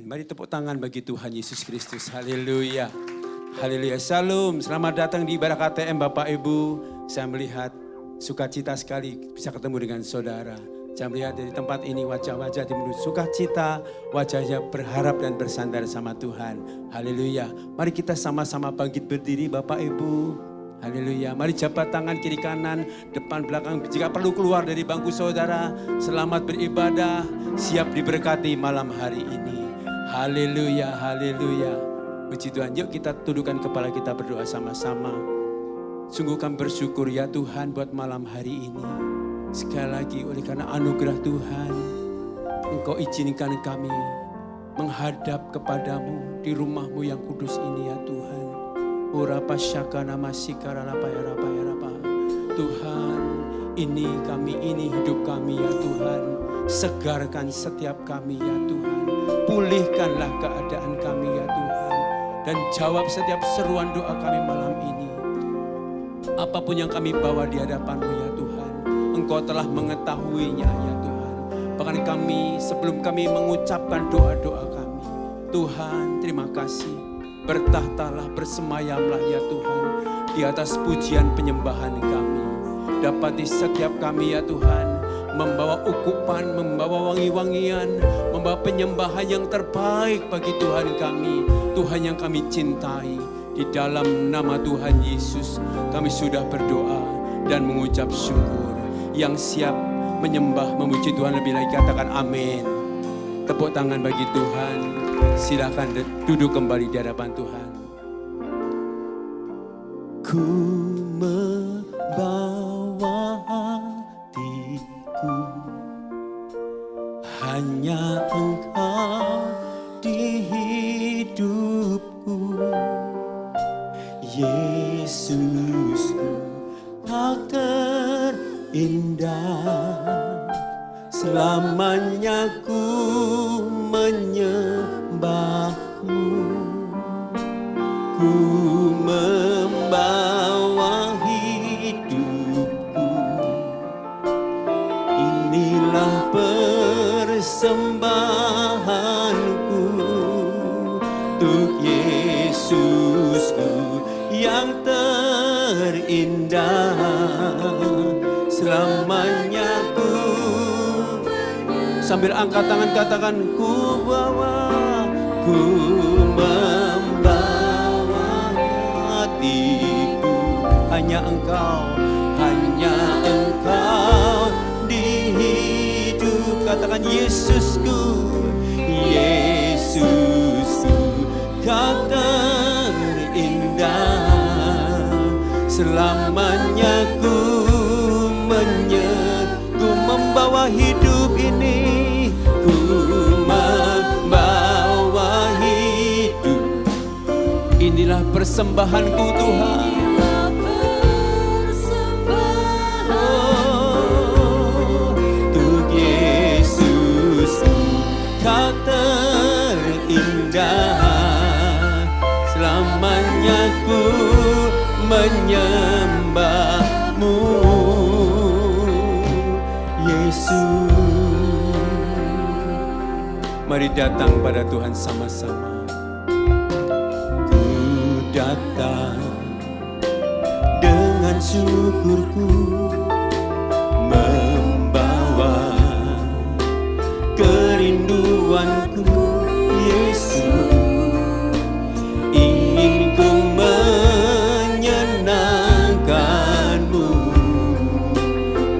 Mari tepuk tangan bagi Tuhan Yesus Kristus. Haleluya. Haleluya. Salam. Selamat datang di ibadah KTM Bapak Ibu. Saya melihat sukacita sekali bisa ketemu dengan saudara. Saya melihat dari tempat ini wajah-wajah penuh sukacita. Wajahnya berharap dan bersandar sama Tuhan. Haleluya. Mari kita sama-sama bangkit berdiri Bapak Ibu. Haleluya. Mari jabat tangan kiri kanan, depan belakang. Jika perlu keluar dari bangku saudara. Selamat beribadah. Siap diberkati malam hari ini. Haleluya, haleluya. Puji Tuhan, yuk kita tundukkan kepala kita berdoa sama-sama. Sungguh kami bersyukur ya Tuhan buat malam hari ini. Sekali lagi oleh karena anugerah Tuhan, Engkau izinkan kami menghadap kepadamu di rumahmu yang kudus ini ya Tuhan. Urapa syaka nama sikara rapa ya rapa ya rapa. Tuhan, ini kami, ini hidup kami ya Tuhan. Segarkan setiap kami ya Tuhan. Pulihkanlah keadaan kami ya Tuhan. Dan jawab setiap seruan doa kami malam ini. Apapun yang kami bawa di hadapan-Mu ya Tuhan. Engkau telah mengetahuinya ya Tuhan. Bahkan kami sebelum kami mengucapkan doa-doa kami. Tuhan terima kasih. Bertahtalah bersemayamlah ya Tuhan. Di atas pujian penyembahan kami. Dapati setiap kami ya Tuhan. Membawa ukupan, membawa wangi-wangian, membawa penyembahan yang terbaik bagi Tuhan kami. Tuhan yang kami cintai. Di dalam nama Tuhan Yesus kami sudah berdoa dan mengucap syukur. Yang siap menyembah, memuji Tuhan lebih lagi katakan amin. Tepuk tangan bagi Tuhan. Silakan duduk kembali di hadapan Tuhan. Ku membawa hatiku, hanya Engkau di hidupku. Yesusku tak terindah, selamanya ku menyembahmu. Ku membawa hidupku, inilah persembahanku untuk Yesusku yang terindah. Selamanya ku, sambil angkat tangan katakan ku bawa, ku membawa hatiku. Hanya Engkau di hidup. Katakan Yesusku, Yesusku Kau terindah. Selamanya ku membawa hidup ini, ku membawa hidup. Inilah persembahanku Tuhan. Untuk Yesusku Kau terindah. Selamanya ku menyembahmu Yesus. Mari datang pada Tuhan sama-sama. Ku datang dengan syukurku, membawa kerinduanku Yesus. Ingin ku menyenangkanmu,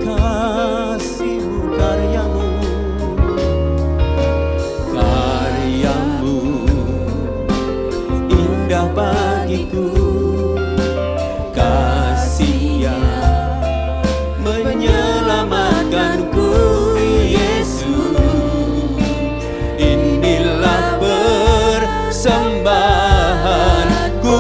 kasih-Mu, karyamu indah bagiku. Kasih yang menyelamatkanku Yesus. Inilah persembahanku.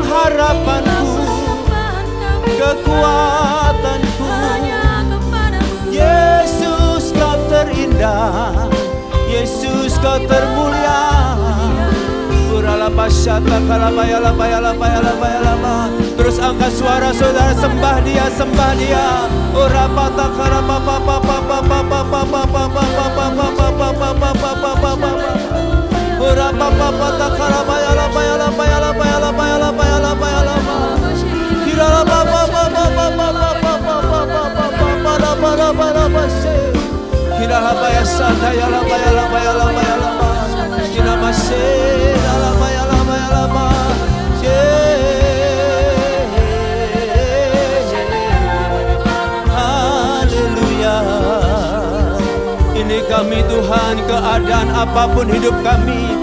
harapanku, kekuatanku. Yesus kau terindah, Yesus kau termulia. Terus angkat suara saudara, sembah dia, sembah dia. Haleluya. Ini kami Tuhan, keadaan apapun hidup kami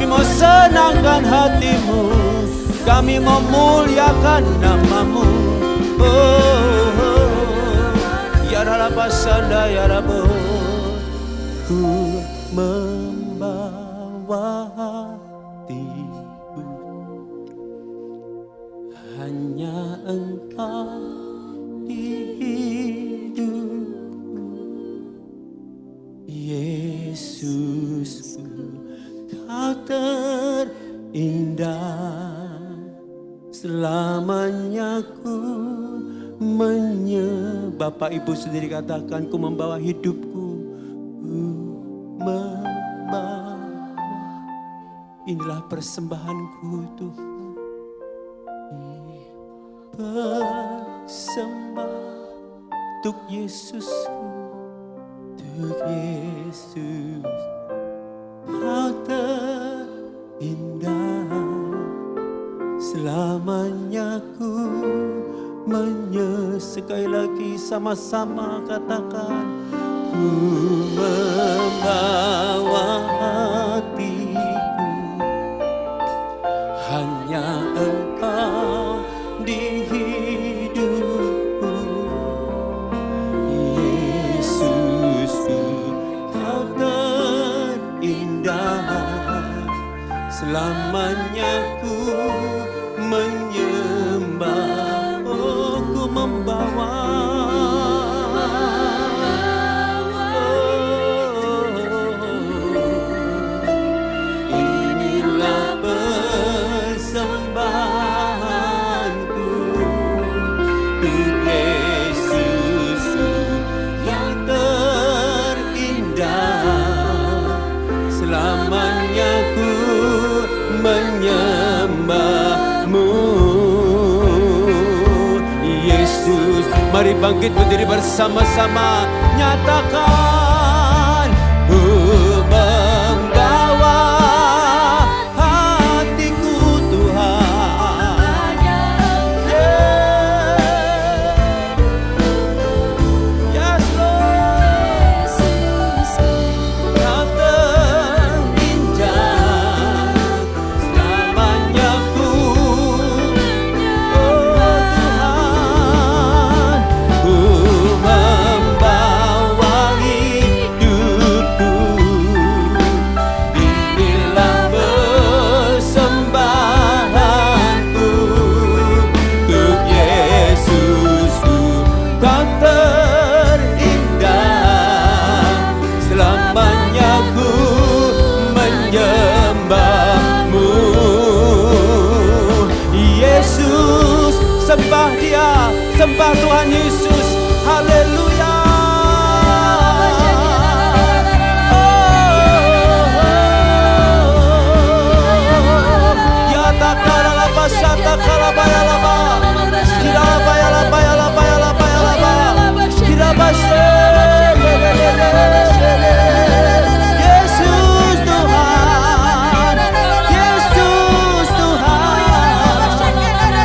mau senangkan hati-Mu, kami mau muliakan nama-Mu. Ya Rabasanda ya Rabbo, ku membawa hatiku, hanya Engkau di hidupku. Yesusku, Kau terindah, selamanya ku Bapak Ibu sendiri katakan, ku membawa hidupku, ku membawa. Inilah persembahanku Tuhan, persembah untuk Yesusku, untuk Yesus. Kau terindah, selamanya ku sekali lagi sama-sama katakan, ku membawa hatiku, hanya Engkau di hidupku. Yesusku, Kau terindah, selamanya ku menyembah. Membawa inilah persembahanku untuk Yesus yang terindah, selamanya ku menyembah-Mu. Mari bangkit berdiri bersama-sama, nyatakan, ku membawa hatiku Tuhan. Yes Lord, Kau terindah, selamanya ku, sembah Dia, sembah Tuhan Yesus. Haleluya. Ya takala laba sata kala baya laba, kira baya laba ya laba ya laba ya laba, kira base. Yesus Tuhan, Yesus Tuhan,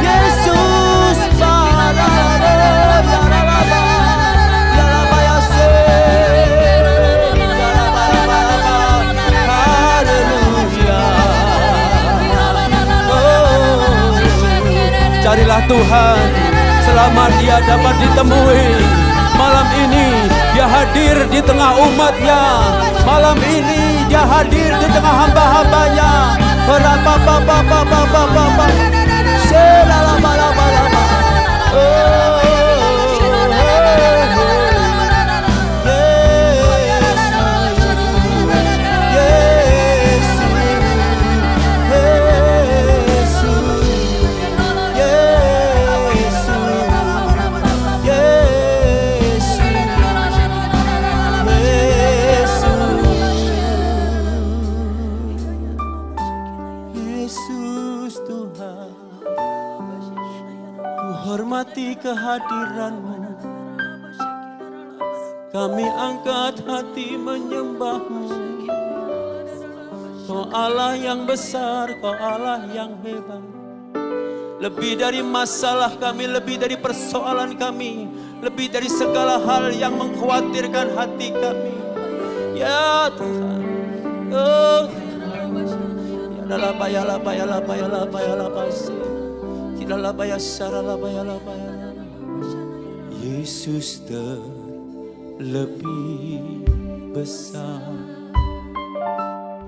Yesus carilah Tuhan selama Dia dapat ditemui. Malam ini Dia hadir di tengah umat-Nya. Malam ini Dia hadir di tengah hamba-hambanya. kehadiran-Mu. Kami angkat hati menyembah-Mu. Kau Allah yang besar, Kau Allah yang hebat. Lebih dari masalah kami, lebih dari persoalan kami, lebih dari segala hal yang mengkhawatirkan hati kami. Ya Tuhan, oh ya laba ya laba ya laba ya laba ya laba kita laba ya sara laba ya laba ya laba. Yesus terlebih besar,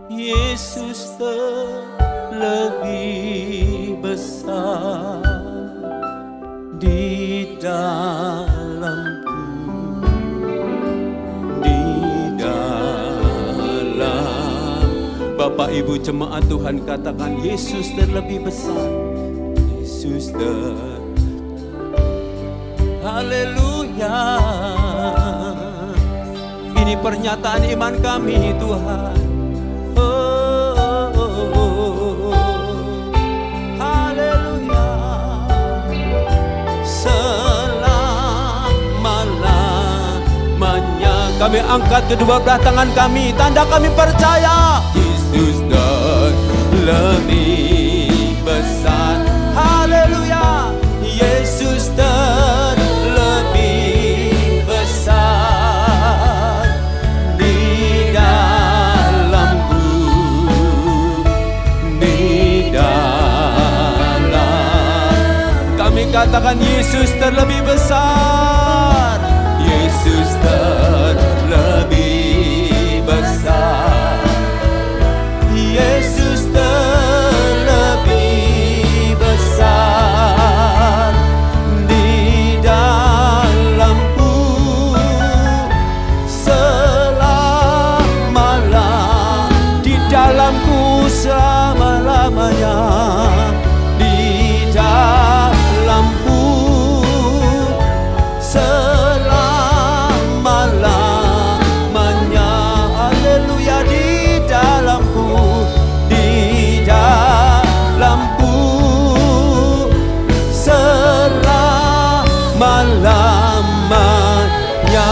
Yesus terlebih besar di dalamku, di dalam. Bapak Ibu jemaat Tuhan, katakan Yesus terlebih besar, Yesus Haleluya. Ini pernyataan iman kami Tuhan. Haleluya. Selama-lamanya kami angkat kedua belah tangan kami, tanda kami percaya Yesus lebih besar. Haleluya. Yesus lebih besar di dalamku, di dalam. Kami katakan Yesus terlebih besar, Yesus terlebih besar, Yesus terlebih besar di dalamku selama-lamanya, di dalamku selama-lamanya, di dalamku selama-lamanya. Haleluya. Di dalamku, di dalamku selama-lamanya.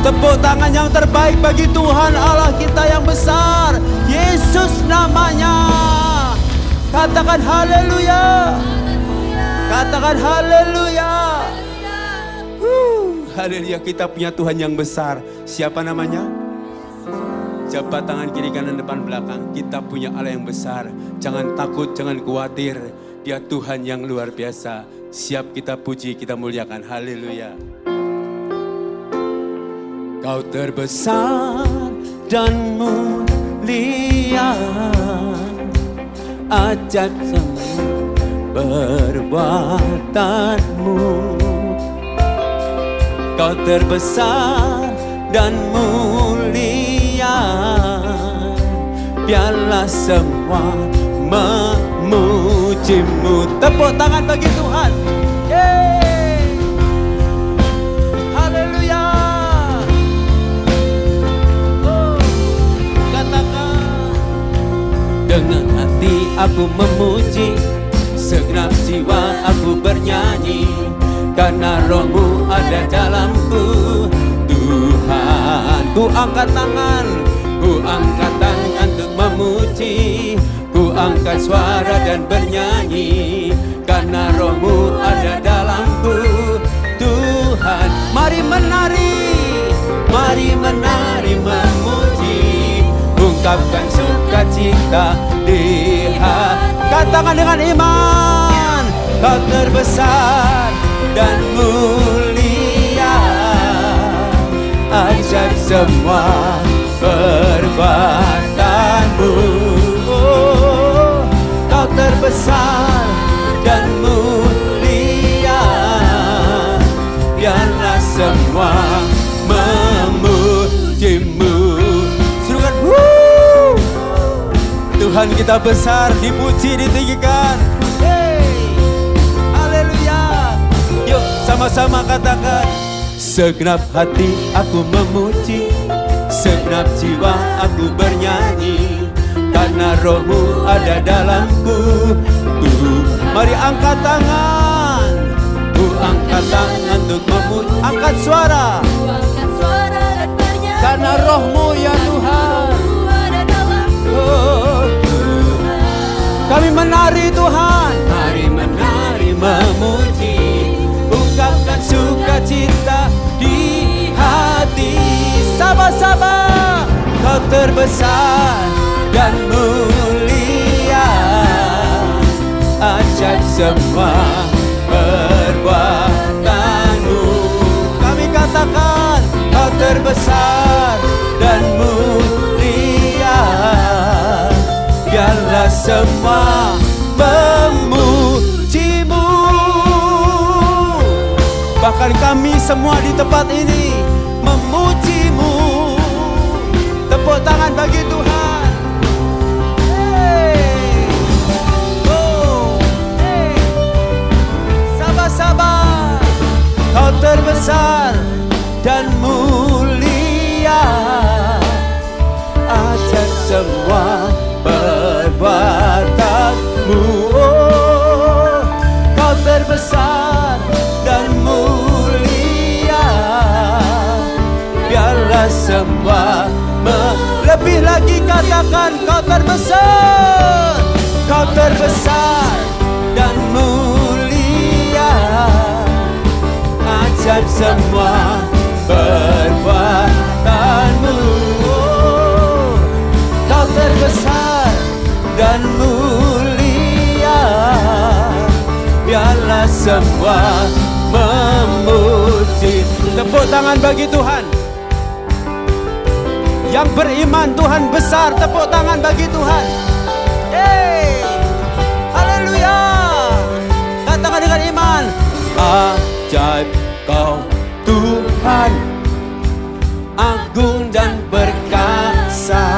Tepuk tangan yang terbaik bagi Tuhan Allah kita yang besar, Yesus namanya. Katakan haleluya, katakan haleluya. Haleluya, kita punya Tuhan yang besar. Siapa namanya? Jabat tangan kiri kanan depan belakang. Kita punya Allah yang besar. Jangan takut, jangan khawatir. Dia Tuhan yang luar biasa. Siap kita puji, kita muliakan. Haleluya. Kau terbesar dan mulia, ajaib semua perbuatanmu. Kau terbesar dan mulia, biarlah semua memujimu. Tepuk tangan bagi Tuhan. Yeay. Haleluya. Oh, katakan dengan hati aku memuji, segenap jiwa aku bernyanyi, karena rohmu ada dalamku. Tuhan, ku angkat tangan untuk memuji, ku angkat suara dan bernyanyi, karena rohmu ada dalamku. Tuhan, mari menari memuji, ungkapkan sukacita di hati. Katakan dengan iman, kau terbesar dan mulia, ajaib semua perbuatanmu. Oh, kau terbesar dan mulia, biarlah semua memujimu. Serukan, Tuhan kita besar, dipuji, ditinggikan. Yuk sama-sama katakan, segenap hati aku memuji, segenap jiwa aku bernyanyi, karena rohmu ada dalamku. Tuhan, Mari angkat tangan. Ku angkat tangan untuk memuji. Angkat suara. Karena roh-Mu ya Tuhan. Oh Tuhan. Kami menari Tuhan. Mari menari memuji. Ungkapkan sukacita di hati. Sama-sama. Kau terbesar dan mulia. Ajaib semua perbuatan-Mu. Kami katakan Kau terbesar dan mulia. Biarlah semua memuji-Mu. Bahkan kami semua di tempat ini memuji-Mu. Tepuk tangan bagi Tuhan. Hey. Oh. Hey. Sabar-sabar. Kau terbesar dan mulia. Ajaib semua perbuatan-Mu. Oh, Kau terbesar dan mulia. Biarlah semua lebih lagi katakan Kau terbesar. Kau terbesar dan mulia. Ajaib semua perbuatan-Mu. Oh, Kau terbesar dan mulia. Biarlah semua memuji. Tepuk tangan bagi Tuhan. Yang beriman Tuhan besar, tepuk tangan bagi Tuhan. Yeay, haleluya. Katakan dengan iman. Ajaib Kau Tuhan, agung dan perkasa.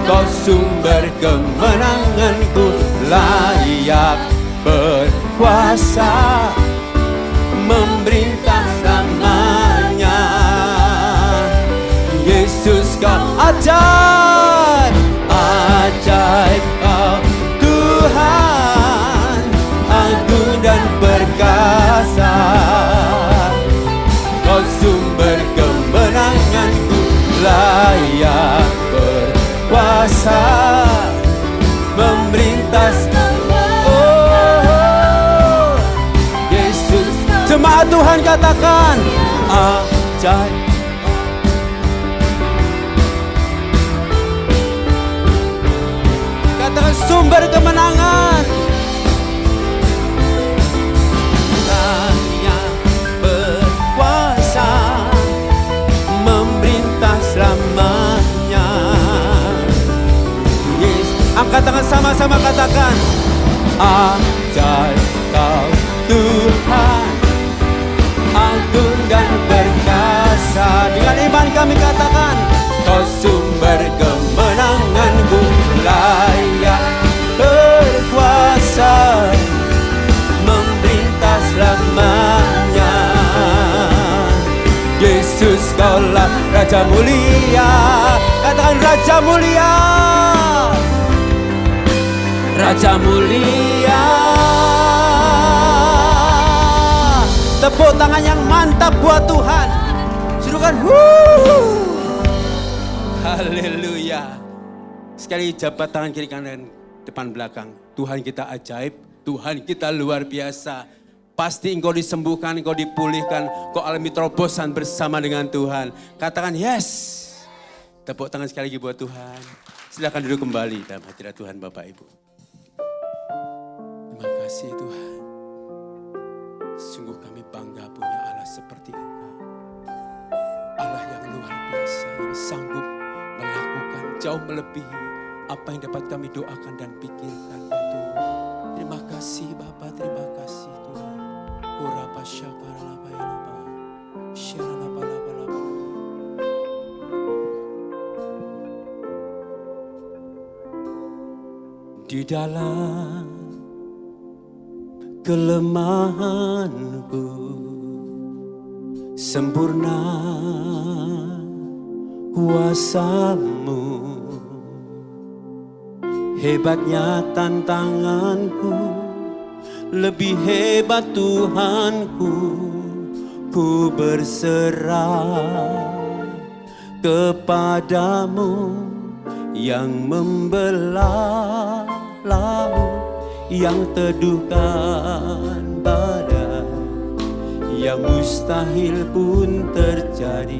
Kau sumber kemenanganku, layak berkuasa, memerintah selamanya. Yesus Kau ajaib, ajaib Kau Tuhan, agung dan perkasa. Kau sumber kemenanganku, layak berkuasa, memerintah. Oh, Yesus. Jemaat Tuhan katakan ajaib. Katakan sumber kemenangan. Layak berkuasa, memerintah selamanya. Yes. Angkat tangan sama-sama katakan. Ajaib Kau Tuhan, agung dan perkasa. Dengan iman kami katakan. Kau sumber kemenanganku, layak berkuasa, memerintah selamanya. Yesus Kaulah Raja mulia. Katakan Raja mulia. Raja mulia. Tepuk tangan yang mantap buat Tuhan. Serukan haleluya. Sekali jabat tangan kiri kanan depan belakang. Tuhan kita ajaib, Tuhan kita luar biasa. Pasti Engkau disembuhkan, Engkau dipulihkan, Engkau alami terobosan bersama dengan Tuhan. Katakan yes. Tepuk tangan sekali lagi buat Tuhan. Silakan duduk kembali dalam hadirat Tuhan Bapak Ibu. Terima kasih Tuhan. Sungguh kami bangga punya Allah seperti Engkau. Allah yang luar biasa, yang sanggup melakukan jauh melebihi apa yang dapat kami doakan dan pikirkan ya Tuhan. Terima kasih Bapa, terima kasih Tuhan. Urapa syakaralapa yalapa, syaralapa lapa lapa. Di dalam kelemahanku sempurna kuasa-Mu, Hebatnya tantanganku, lebih hebat Tuhanku. Ku berserah kepadamu yang membelah laut, yang teduhkan badai, yang mustahil pun terjadi.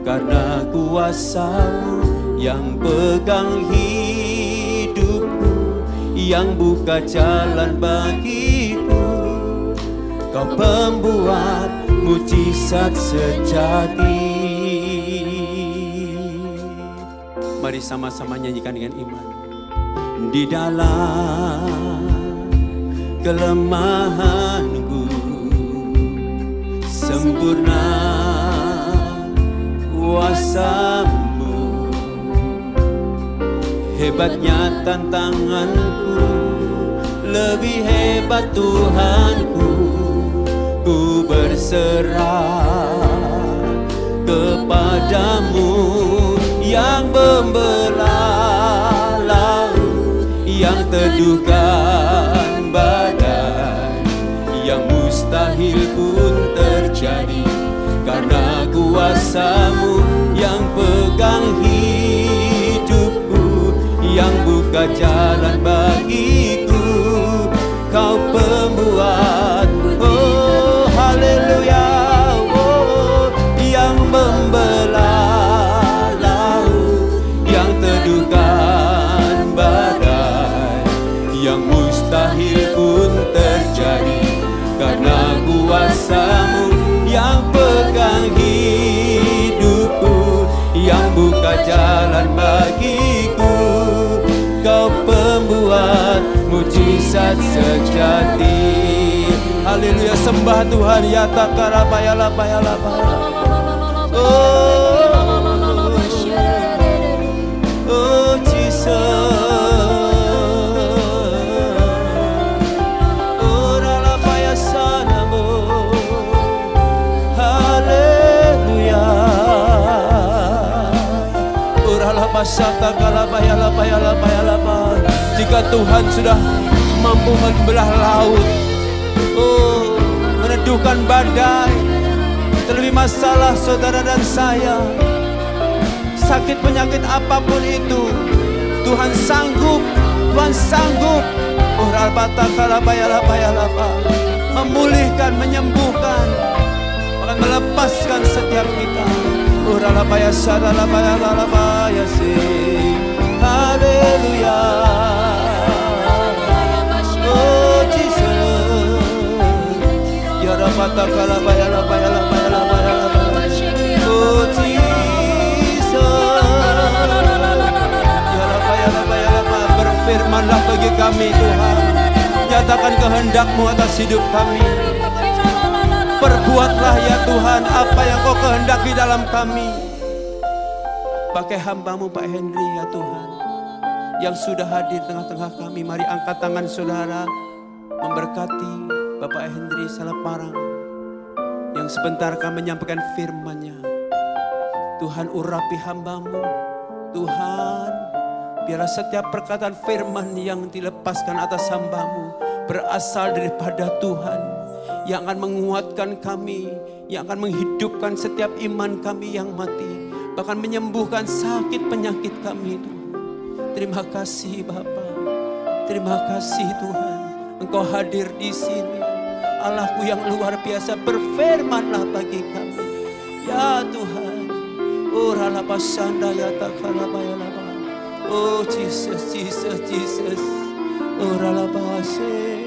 Karena kuasa-Mu yang pegang hidupku, yang buka jalan bagiku. Kau pembuat mujizat sejati. Mari sama-sama nyanyikan dengan iman. Di dalam kelemahanku sempurna kuasa-Mu. Hebatnya tantanganku, lebih hebat Tuhanku. Ku berserah kepadamu yang membelah laut, yang teduhkan badai, yang mustahil pun terjadi. Karena kuasa-Mu yang pegang hidupku, yang buka jalan bagiku. Kau pembuat, oh haleluya, oh yang membelah laut, yang teduhkan badai, yang mustahil pun terjadi. Karena kuasa-Mu yang pegang hidupku, yang buka jalan bagiku. Kau pembuat mujizat sejati. Haleluya, sembah Tuhan. Ya takaraba ya laba ya laba. Oh Jesus. Oh ralaba ya sanamo. Haleluya. Oh ralaba sata kalaba ya laba ya laba ya laba. Jika Tuhan sudah mampu membelah laut, oh, meneduhkan badai, terlebih masalah saudara dan saya, sakit penyakit apapun itu, Tuhan sanggup, Tuhan sanggup. Oh, ralbata kalabaya labaya laba, memulihkan, menyembuhkan, akan melepaskan setiap kita. Oh, ralabaya sada labaya labaya sih. Haleluya. Oh Jesus. Ya rabata kalabaya labaya labaya labaya labaya. Oh Jesus. Ya rabaya labaya labaya. Berfirmanlah bagi kami Tuhan. Nyatakan kehendak-Mu atas hidup kami. Perbuatlah ya Tuhan apa yang Kau kehendaki dalam kami. Pakai hamba-Mu Pak Henry ya Tuhan, yang sudah hadir tengah-tengah kami. Mari angkat tangan saudara, memberkati Bapak Henry Salaparang yang sebentar akan menyampaikan firman-Nya. Tuhan urapi hamba-Mu. Tuhan, biarlah setiap perkataan firman yang dilepaskan atas hamba-Mu berasal daripada Tuhan, yang akan menguatkan kami, yang akan menghidupkan setiap iman kami yang mati, bahkan menyembuhkan sakit penyakit kami Tuhan. Terima kasih Bapa, terima kasih Tuhan, Engkau hadir di sini. Allahku yang luar biasa, berfirmanlah bagi kami ya Tuhan. Oh ralabasanda ya takalabaya laba. Oh Jesus, Jesus, Jesus. Oh ralabase,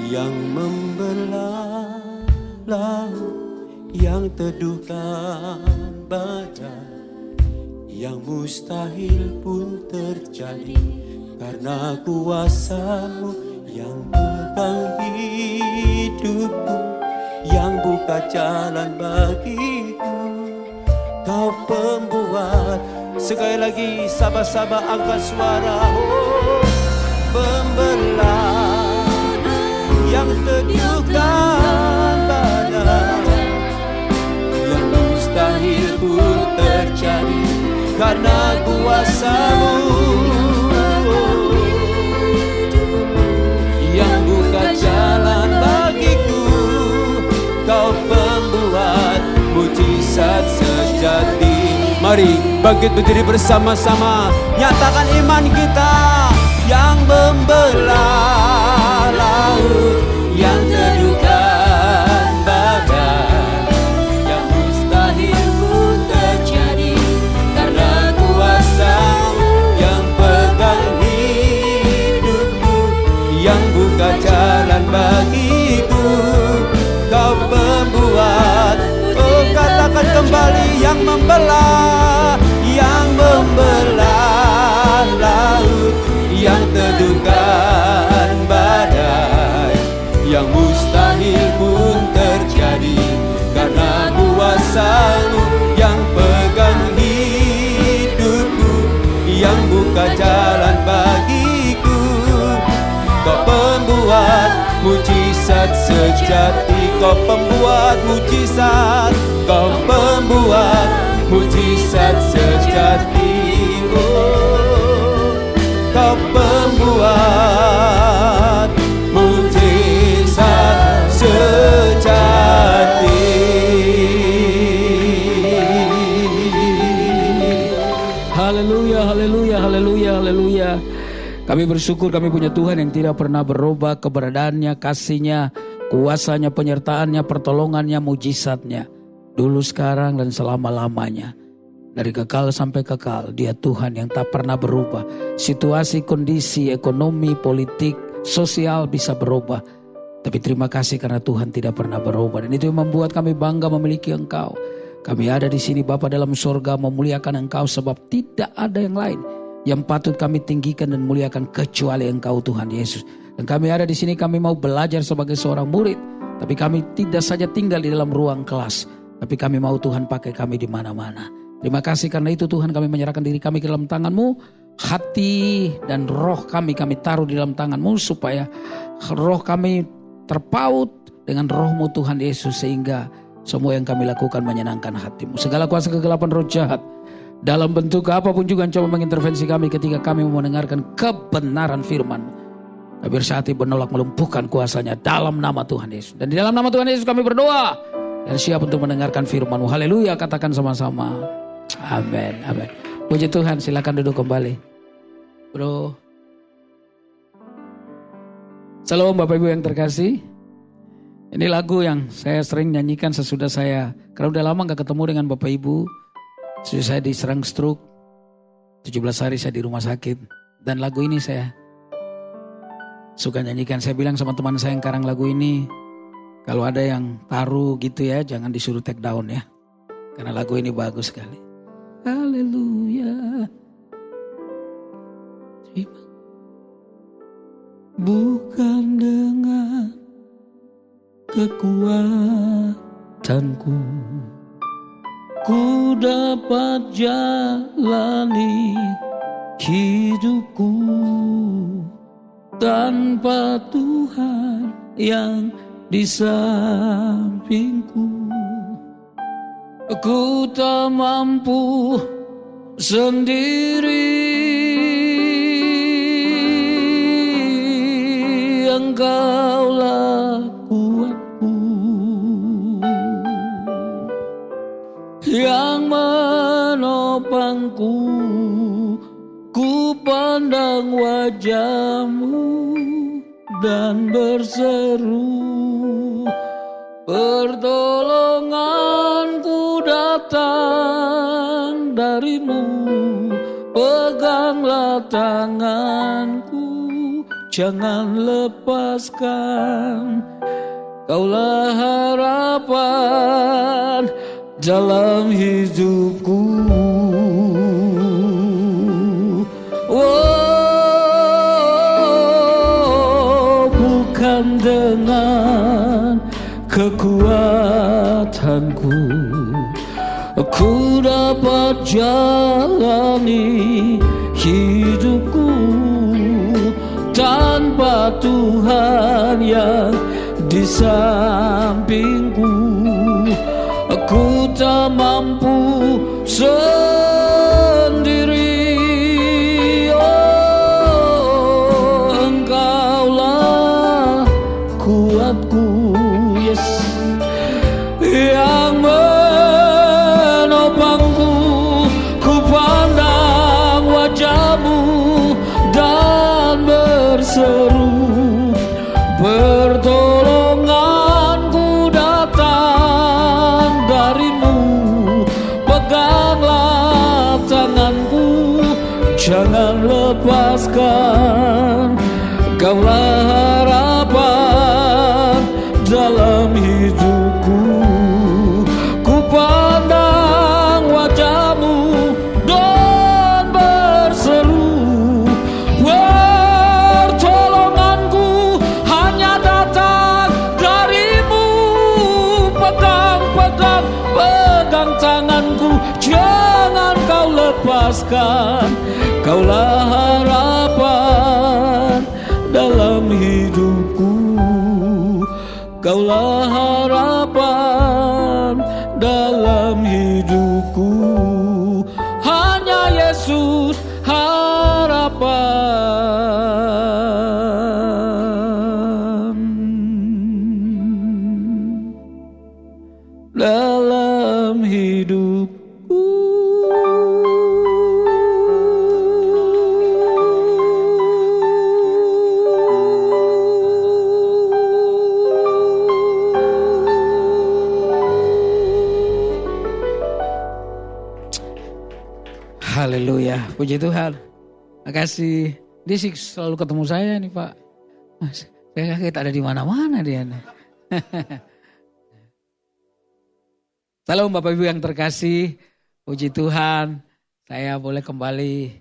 yang membelah laut, yang teduhkan badai, yang mustahil pun terjadi. Karena kuasa-Mu yang pegang hidupku, yang buka jalan bagiku. Kau pembuat, sekali lagi sabar-sabar angkat suara. Oh, pembelah yang teduhkan badai, yang mustahil pun terjadi. Karena kuasa-Mu, mujizat sejati. Mari bangkit berdiri bersama-sama, nyatakan iman kita yang membelah laut, yang teduhkan badai, yang mustahil pun terjadi karena kuasa-Mu yang pegang hidupku, yang buka jalan bagiku. Kau pembuat, oh katakan kembali, yang membelah laut, yang teduhkan badai, yang mustahil pun terjadi karena kuasa-Mu yang pegang hidupku, yang buka jalan bagiku. Kau pembuat mujizat sejati, Kau pembuat mujizat, Kau pembuat mujizat sejati. Oh, Kau pembuat mujizat sejati. Haleluya, haleluya, haleluya, haleluya. Kami bersyukur kami punya Tuhan yang tidak pernah berubah, keberadaannya, kasihnya, kuasanya, penyertaannya, pertolongannya, mujizatnya. Dulu, sekarang, dan selama-lamanya. Dari kekal sampai kekal, Dia Tuhan yang tak pernah berubah. Situasi, kondisi, ekonomi, politik, sosial bisa berubah. Tapi terima kasih karena Tuhan tidak pernah berubah. Dan itu yang membuat kami bangga memiliki Engkau. Kami ada di sini Bapa dalam surga memuliakan Engkau sebab tidak ada yang lain yang patut kami tinggikan dan muliakan kecuali Engkau Tuhan Yesus. Dan kami ada di sini, kami mau belajar sebagai seorang murid. Tapi kami tidak saja tinggal di dalam ruang kelas, tapi kami mau Tuhan pakai kami di mana-mana. Terima kasih karena itu Tuhan, kami menyerahkan diri kami ke dalam tangan-Mu. Hati dan roh kami taruh di dalam tangan-Mu supaya roh kami terpaut dengan roh-Mu Tuhan Yesus, sehingga semua yang kami lakukan menyenangkan hati-Mu. Segala kuasa kegelapan roh jahat dalam bentuk apapun juga yang coba mengintervensi kami ketika kami mau mendengarkan kebenaran firman-Mu, kami bersatu menolak, melumpuhkan kuasanya dalam nama Tuhan Yesus. Dan di dalam nama Tuhan Yesus kami berdoa dan siap untuk mendengarkan firman-Mu. Haleluya, katakan sama-sama. Amin, amin. Puji Tuhan, silakan duduk kembali. Bro. Salam Bapak Ibu yang terkasih. Ini lagu yang saya sering nyanyikan sesudah saya, karena udah lama gak ketemu dengan Bapak Ibu. Sesudah saya diserang stroke, 17 hari saya di rumah sakit. Dan lagu ini saya suka nyanyikan. Saya bilang sama teman saya yang karang lagu ini, kalau ada yang taruh gitu ya, jangan disuruh take down ya. Karena lagu ini bagus sekali. Haleluya. Terima. Bukan dengan kekuatanku ku dapat jalani hidupku tanpa Tuhan yang di sampingku. Ku tak mampu sendiri, Engkaulah kuatku yang menopangku. Ku pandang wajah-Mu dan berseru, pertolonganku datang dari-Mu. Peganglah tanganku, jangan lepaskan. Kaulah harapan dalam hidupku. Oh, bukan dengan kekuatanku ku dapat jalani hidupku tanpa Tuhan yang di sampingku. Aku tak mampu sendiri. Oh, Engkaulah kuatku, yes, yang menopangku. jangan lepaskan. Kaulah harapan dalam hidupku. Ku pandang wajahmu dan berseru, pertolonganku hanya datang darimu. Pegang tanganku, jangan kau lepaskan. Kaulah harapan dalam hidupku. Kaulah harapan dalam hidupku. Hanya Yesus harapan dalam hidupku. Haleluya, puji Tuhan. Makasih. Dia sih selalu ketemu saya nih Pak. Mas, saya kaget ada di mana-mana dia nih. Salam Bapak Ibu yang terkasih. Puji Tuhan, saya boleh kembali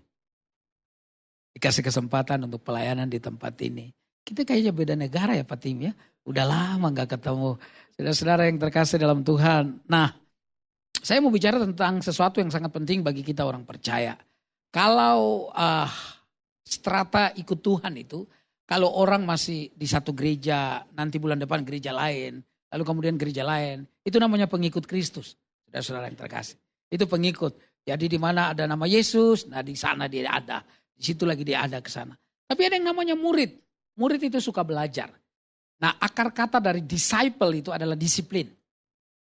dikasih kesempatan untuk pelayanan di tempat ini. Kita kayaknya beda negara ya Pak Tim ya. Udah lama gak ketemu. Saudara-saudara yang terkasih dalam Tuhan. Nah, saya mau bicara tentang sesuatu yang sangat penting bagi kita orang percaya. Kalau strata ikut Tuhan itu, kalau orang masih di satu gereja, nanti bulan depan gereja lain, lalu kemudian gereja lain, itu namanya pengikut Kristus. Saudara-saudara yang terkasih, itu pengikut. Jadi di mana ada nama Yesus, nah di sana dia ada, di situ lagi dia ada ke sana. Tapi ada yang namanya murid. Murid itu suka belajar. Nah, akar kata dari disciple itu adalah disiplin.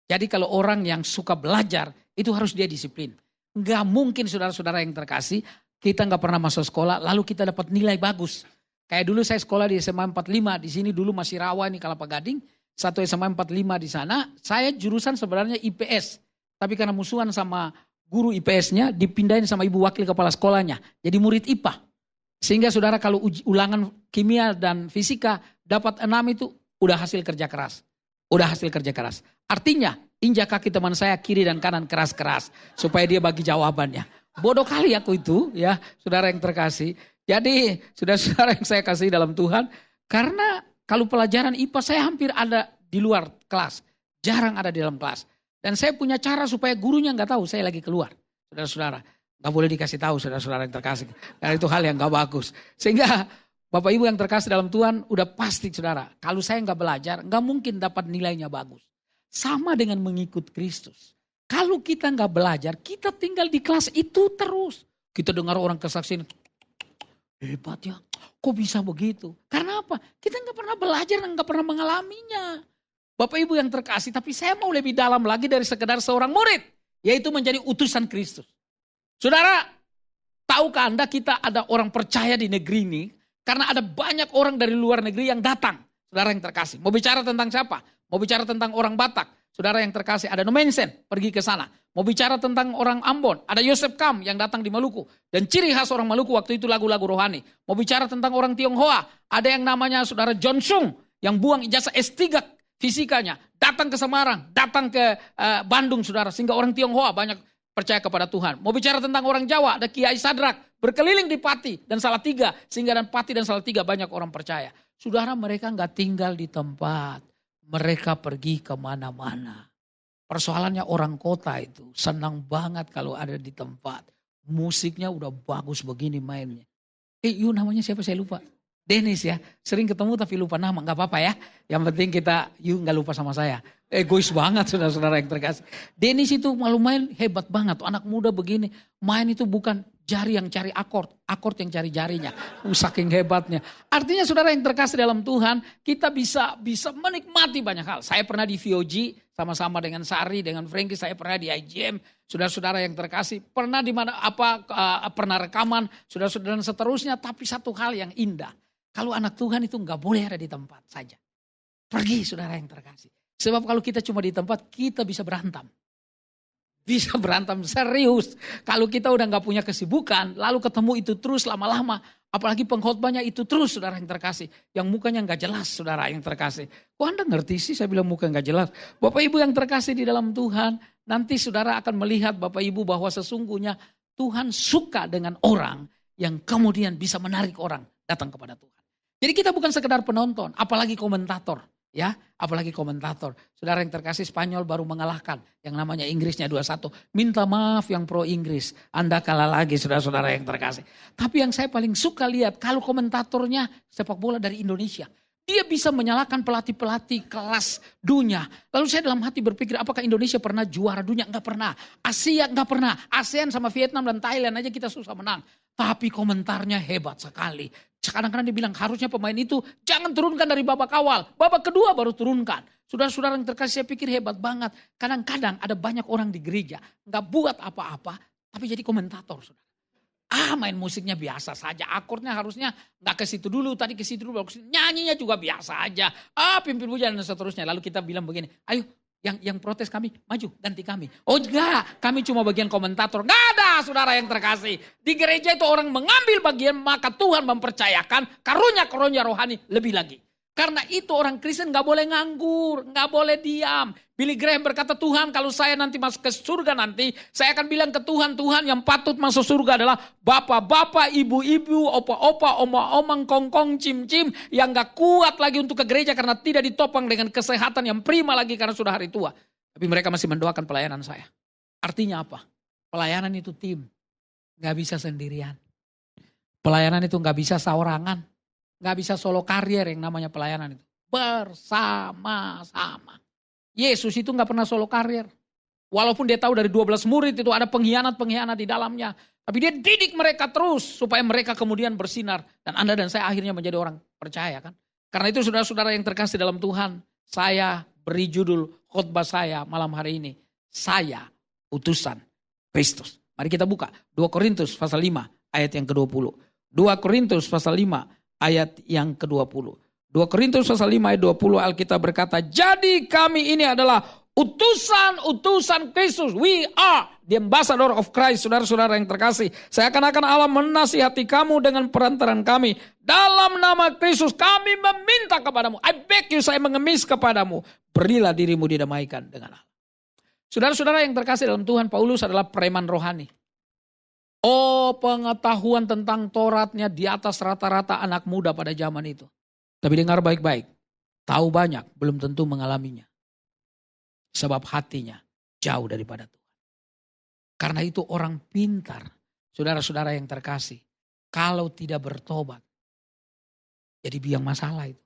Jadi kalau orang yang suka belajar, itu harus dia disiplin. Enggak mungkin saudara-saudara yang terkasih, kita enggak pernah masuk sekolah, lalu kita dapat nilai bagus. Kayak dulu saya sekolah di SMA 45, di sini dulu masih rawa ini Kelapa Gading, satu SMA 45 di sana, saya jurusan sebenarnya IPS. Tapi karena musuhan sama guru IPS-nya, dipindahin sama ibu wakil kepala sekolahnya, jadi murid IPA. Sehingga saudara kalau ulangan kimia dan fisika, dapat 6 itu udah hasil kerja keras. Udah hasil kerja keras. Artinya injak kaki teman saya kiri dan kanan keras-keras. Supaya dia bagi jawabannya. Bodoh kali aku itu ya saudara yang terkasih. Jadi saudara-saudara yang saya kasih dalam Tuhan. Karena kalau pelajaran IPA saya hampir ada di luar kelas. Jarang ada di dalam kelas. Dan saya punya cara supaya gurunya gak tahu saya lagi keluar. Saudara-saudara. Gak boleh dikasih tahu saudara-saudara yang terkasih. Karena itu hal yang gak bagus. Sehingga Bapak Ibu yang terkasih dalam Tuhan udah pasti saudara. Kalau saya gak belajar gak mungkin dapat nilainya bagus. Sama dengan mengikut Kristus. Kalau kita gak belajar kita tinggal di kelas itu terus. Kita dengar orang kesaksian. Hebat ya. Kok bisa begitu? Karena apa? Kita gak pernah belajar dan gak pernah mengalaminya. Bapak Ibu yang terkasih. Tapi saya mau lebih dalam lagi dari sekedar seorang murid. Yaitu menjadi utusan Kristus. Saudara. Tahukah Anda kita ada orang percaya di negeri ini. Karena ada banyak orang dari luar negeri yang datang. Saudara yang terkasih. Mau bicara tentang siapa? Mau bicara tentang orang Batak. Saudara yang terkasih. Ada Nomensen pergi ke sana. Mau bicara tentang orang Ambon. Ada Yosef Kam yang datang di Maluku. Dan ciri khas orang Maluku waktu itu lagu-lagu rohani. Mau bicara tentang orang Tionghoa. Ada yang namanya saudara John Sung. Yang buang ijazah S3 fisikanya. Datang ke Semarang. Datang ke Bandung saudara. Sehingga orang Tionghoa banyak percaya kepada Tuhan. Mau bicara tentang orang Jawa. Ada Kiai Sadrak. Berkeliling di Pati dan Salatiga. Sehingga dan Pati dan Salatiga banyak orang percaya. Saudara mereka gak tinggal di tempat. Mereka pergi kemana-mana. Persoalannya orang kota itu senang banget kalau ada di tempat. Musiknya udah bagus begini mainnya. You namanya siapa saya lupa. Dennis ya. Sering ketemu tapi lupa nama. Gak apa-apa ya. Yang penting kita you gak lupa sama saya. Egois banget saudara-saudara yang terkasih. Dennis itu malu main hebat banget. Anak muda begini. Main itu bukan jari yang cari akord yang cari jarinya. Saking hebatnya. Artinya saudara yang terkasih dalam Tuhan, kita bisa menikmati banyak hal. Saya pernah di VOG sama-sama dengan Sari, dengan Frankie, saya pernah di IGM. Saudara-saudara yang terkasih, pernah di mana pernah rekaman, saudara-saudara dan seterusnya. Tapi satu hal yang indah, kalau anak Tuhan itu nggak boleh ada di tempat saja. Pergi saudara yang terkasih. Sebab kalau kita cuma di tempat, kita bisa berantem. bisa berantem serius. Kalau kita udah gak punya kesibukan, lalu ketemu itu terus lama-lama. Apalagi pengkhotbahnya itu terus, saudara yang terkasih. Yang mukanya gak jelas, saudara yang terkasih. Kok Anda ngerti sih saya bilang muka gak jelas? Bapak Ibu yang terkasih di dalam Tuhan, nanti saudara akan melihat Bapak Ibu bahwa sesungguhnya Tuhan suka dengan orang yang kemudian bisa menarik orang datang kepada Tuhan. Jadi kita bukan sekedar penonton, apalagi komentator. Ya, apalagi komentator. Saudara yang terkasih, Spanyol baru mengalahkan yang namanya Inggrisnya 2-1. Minta maaf yang pro Inggris. Anda kalah lagi saudara-saudara yang terkasih. Tapi yang saya paling suka lihat kalau komentatornya sepak bola dari Indonesia. Dia bisa menyalahkan pelatih-pelatih kelas dunia. Lalu saya dalam hati berpikir, apakah Indonesia pernah juara dunia? Enggak pernah. Asia enggak pernah. ASEAN sama Vietnam dan Thailand aja kita susah menang. Tapi komentarnya hebat sekali. Kadang-kadang dia bilang harusnya pemain itu jangan turunkan dari babak awal. Babak kedua baru turunkan. Saudara-saudara yang terkasih, saya pikir hebat banget. Kadang-kadang ada banyak orang di gereja nggak buat apa-apa, tapi jadi komentator. Saudara. Main musiknya biasa saja. Akordnya harusnya nggak ke situ dulu, tadi ke situ dulu. Nyanyinya juga biasa aja. Pimpin pujian dan seterusnya. Lalu kita bilang begini, ayo. Yang protes kami, maju, ganti kami. Oh enggak, kami cuma bagian komentator. Enggak ada saudara yang terkasih. Di gereja itu orang mengambil bagian, maka Tuhan mempercayakan karunia-karunia rohani lebih lagi. Karena itu orang Kristen gak boleh nganggur, gak boleh diam. Billy Graham berkata, Tuhan kalau saya nanti masuk ke surga nanti, saya akan bilang ke Tuhan, Tuhan yang patut masuk surga adalah bapak-bapak, ibu-ibu, opa-opa, oma-omang, kongkong, cim-cim, yang gak kuat lagi untuk ke gereja karena tidak ditopang dengan kesehatan yang prima lagi karena sudah hari tua. Tapi mereka masih mendoakan pelayanan saya. Artinya apa? Pelayanan itu tim, gak bisa sendirian. Pelayanan itu gak bisa seorangan. Gak bisa solo karier yang namanya pelayanan itu. Bersama-sama. Yesus itu gak pernah solo karier. Walaupun dia tahu dari 12 murid itu ada pengkhianat-pengkhianat di dalamnya. Tapi dia didik mereka terus supaya mereka kemudian bersinar. Dan Anda dan saya akhirnya menjadi orang percaya kan. Karena itu saudara-saudara yang terkasih dalam Tuhan. Saya beri judul khotbah saya malam hari ini. Saya utusan Kristus. Mari kita buka 2 Korintus pasal 5 ayat yang ke-20. 2 Korintus pasal 5 ayat yang ke-20. 2 Korintus pasal 5 ayat 20 Alkitab berkata, jadi kami ini adalah utusan-utusan Kristus. We are the ambassador of Christ. Saudara-saudara yang terkasih. Seakan-akan Allah menasihati kamu dengan perantaran kami. Dalam nama Kristus kami meminta kepadamu. I beg you, saya mengemis kepadamu. Berilah dirimu didamaikan dengan Allah. Saudara-saudara yang terkasih dalam Tuhan, Paulus adalah preman rohani. Oh, pengetahuan tentang Tauratnya di atas rata-rata anak muda pada zaman itu. Tapi dengar baik-baik. Tahu banyak, belum tentu mengalaminya. Sebab hatinya jauh daripada Tuhan. Karena itu orang pintar, saudara-saudara yang terkasih. Kalau tidak bertobat, jadi biang masalah itu.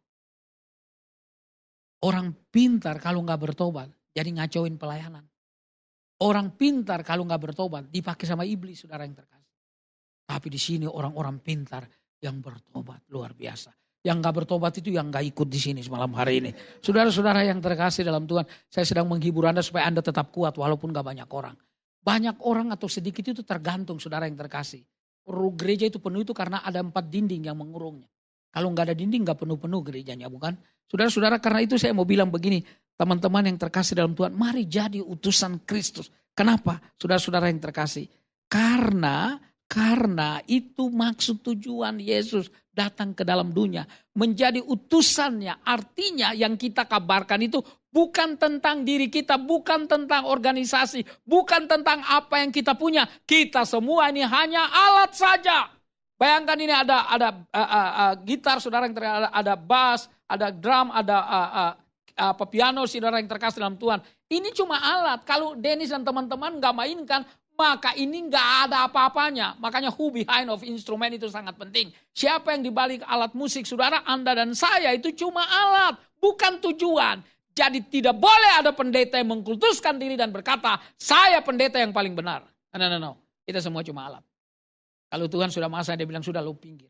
Orang pintar kalau nggak bertobat, jadi ngacauin pelayanan. Orang pintar kalau nggak bertobat dipakai sama iblis, saudara yang terkasih. Tapi di sini orang-orang pintar yang bertobat luar biasa. Yang nggak bertobat itu yang nggak ikut di sini malam hari ini. Saudara-saudara yang terkasih dalam Tuhan, saya sedang menghibur Anda supaya Anda tetap kuat walaupun nggak banyak orang. Banyak orang atau sedikit itu tergantung, saudara yang terkasih. Gereja itu penuh itu karena ada 4 dinding yang mengurungnya. Kalau nggak ada dinding nggak penuh-penuh gerejanya, bukan? Saudara-saudara, karena itu saya mau bilang begini. Teman-teman yang terkasih dalam Tuhan, mari jadi utusan Kristus. Kenapa? Saudara-saudara yang terkasih. Karena itu maksud tujuan Yesus datang ke dalam dunia. Menjadi utusannya, artinya yang kita kabarkan itu bukan tentang diri kita, bukan tentang organisasi, bukan tentang apa yang kita punya. Kita semua ini hanya alat saja. Bayangkan ini ada gitar, saudara yang terkasih, ada bass, ada drum, ada piano, saudara yang terkasih dalam Tuhan. Ini cuma alat. Kalau Dennis dan teman-teman gak mainkan, maka ini gak ada apa-apanya. Makanya who behind of instrument itu sangat penting. Siapa yang dibalik alat musik, saudara, Anda dan saya itu cuma alat, bukan tujuan. Jadi tidak boleh ada pendeta yang mengkultuskan diri dan berkata, saya pendeta yang paling benar. No. Kita semua cuma alat. Kalau Tuhan sudah masa, dia bilang, sudah lu pinggir.